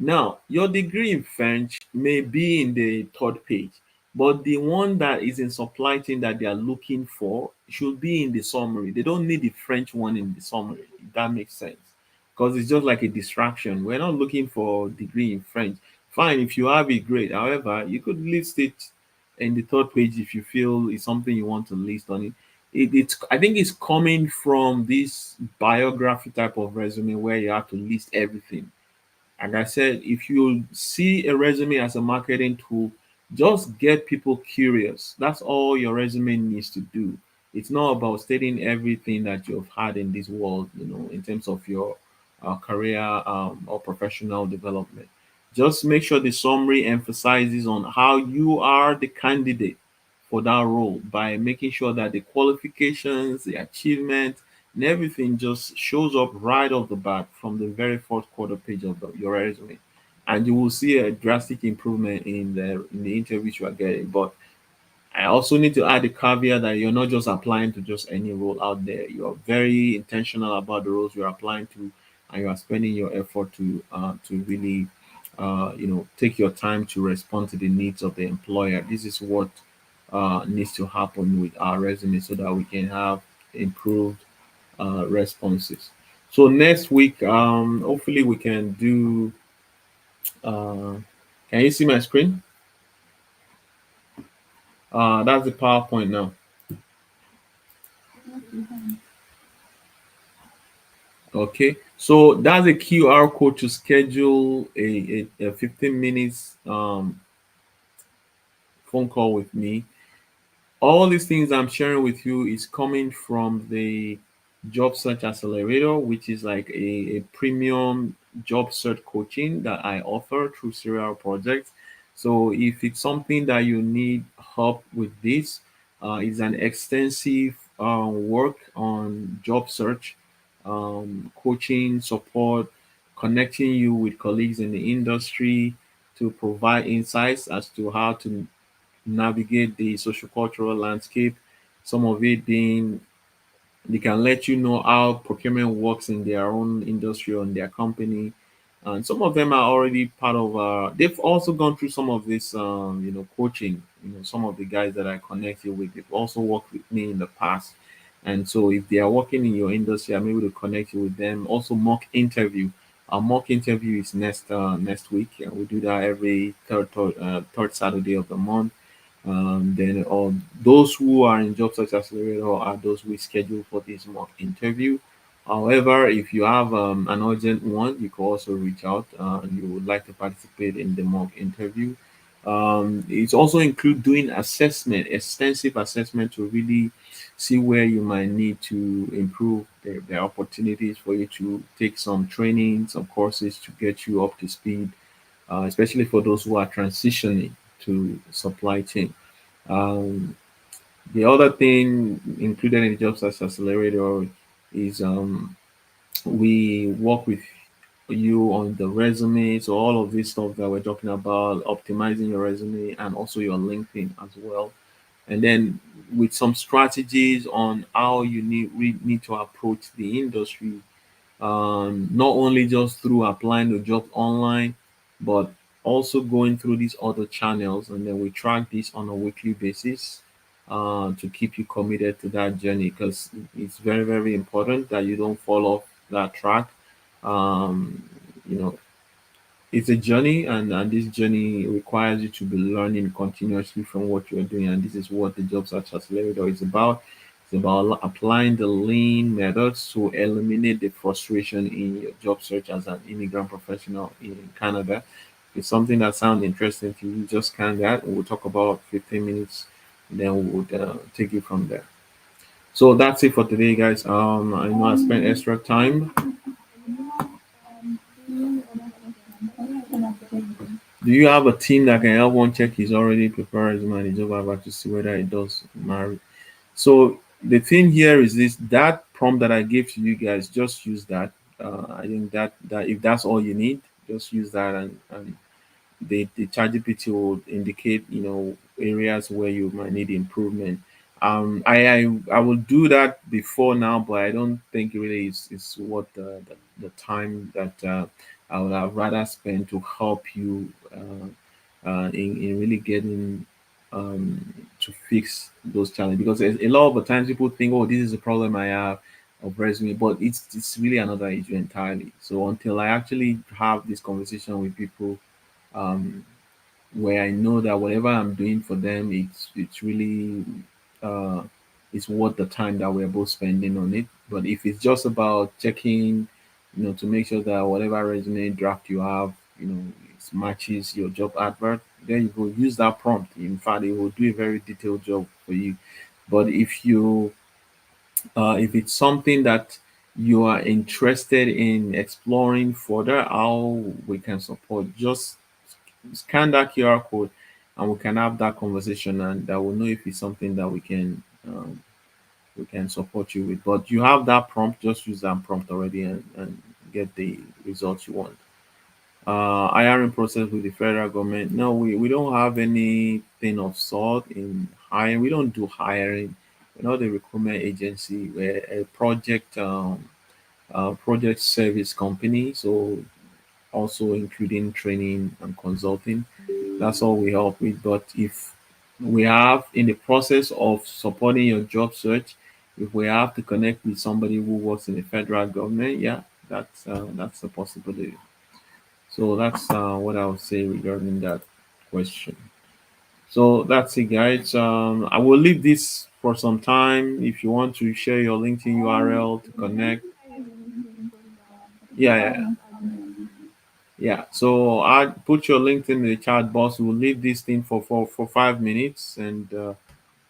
now, your degree in French may be in the third page, but the one that is in supply chain that they are looking for should be in the summary. They don't need the French one in the summary, if that makes sense. Because it's just like a distraction. We're not looking for degree in French. Fine, if you have it, great. However, you could list it in the third page if you feel it's something you want to list on it. It's I think it's coming from this biography type of resume where you have to list everything. And I said, if you see a resume as a marketing tool, just get people curious. That's all your resume needs to do. It's not about stating everything that you've had in this world, in terms of your career or professional development. Just make sure the summary emphasizes on how you are the candidate for that role, by making sure that the qualifications, the achievements, and everything just shows up right off the bat from the very first quarter page of your resume, and you will see a drastic improvement in the interviews you are getting. But I also need to add the caveat that you're not just applying to just any role out there. You are very intentional about the roles you're applying to, and you are spending your effort to really take your time to respond to the needs of the employer. This is what needs to happen with our resume, so that we can have improved responses. So next week, hopefully we can do. Can you see my screen? That's the PowerPoint now. Yes, we can. Okay, so that's a QR code to schedule a 15 minutes phone call with me. All these things I'm sharing with you is coming from the Job Search Accelerator, which is like a premium job search coaching that I offer through serial projects. So if it's something that you need help with this, it's an extensive work on job search, coaching, support, connecting you with colleagues in the industry to provide insights as to how to navigate the social cultural landscape. Some of it being they can let you know how procurement works in their own industry or in their company. And some of them are already part of they've also gone through some of this coaching. Some of the guys that I connected with, they've also worked with me in the past. And so if they are working in your industry, I'm able to connect you with them. Also mock interview. Our mock interview is next week, and we do that every third Saturday of the month. Then those who are in Job Search Accelerator are those we schedule for this mock interview. However, if you have an urgent one, you can also reach out and you would like to participate in the mock interview. It's also include doing assessment, extensive assessment to really see where you might need to improve. There are opportunities for you to take some training, some courses to get you up to speed, especially for those who are transitioning to supply chain. Um, the other thing included in the Job Search Accelerator is we work with you on the resume. So all of this stuff that we're talking about, optimizing your resume and also your LinkedIn as well. And then with some strategies on how you need to approach the industry, not only just through applying the job online, but also going through these other channels. And then we track this on a weekly basis to keep you committed to that journey, because it's very, very important that you don't fall off that track. Um, you know, it's a journey, and this journey requires you to be learning continuously from what you're doing, and this is what the job search accelerator is about. It's about applying the lean methods to eliminate the frustration in your job search as an immigrant professional in Canada. If it's something that sounds interesting to you, just scan that. We'll talk about 15 minutes, then we'll take it from there. So that's it for today, guys. I know I spent extra time. Do you have two other questions? I think I can answer them. Do you have a team that can help one check his already prepared resume and the job advert to see whether it does marry? So the thing here is this: that prompt that I gave to you guys, just use that. I think that if that's all you need, just use that, and the ChatGPT will indicate, areas where you might need improvement. I will do that before now, but I don't think it really is what the time that I would have rather spent to help you in really getting to fix those challenges, because a lot of the times people think, oh, this is a problem I have of resume, but it's really another issue entirely. So until I actually have this conversation with people, um, where I know that whatever I'm doing for them, it's really uh, it's worth the time that we're both spending on it. But if it's just about checking, to make sure that whatever resume draft you have, it matches your job advert, then you go use that prompt. In fact, it will do a very detailed job for you. But if it's something that you are interested in exploring further, how we can support, just scan that QR code and we can have that conversation, and that will know if it's something that we can support you with. But you have that prompt, just use that prompt already, and get the results you want. Hiring process with the federal government. No, we don't have anything of sort in hiring. We don't do hiring. We're not a recruitment agency. We're a project service company. So also including training and consulting. That's all we help with. But if we have, in the process of supporting your job search, if we have to connect with somebody who works in the federal government, yeah, that's a possibility. So that's what I would say regarding that question. So that's it, guys. I will leave this for some time. If you want to share your LinkedIn URL to Would you connect, share your LinkedIn profile? Because yeah, I'm yeah, not adding it. yeah. So I put your LinkedIn in the chat box. We'll leave this thing for 5 minutes, and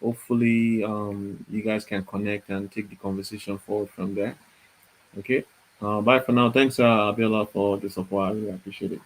hopefully you guys can connect and take the conversation forward from there. Okay. Bye for now. Thanks, Abiola, for the support. I really appreciate it.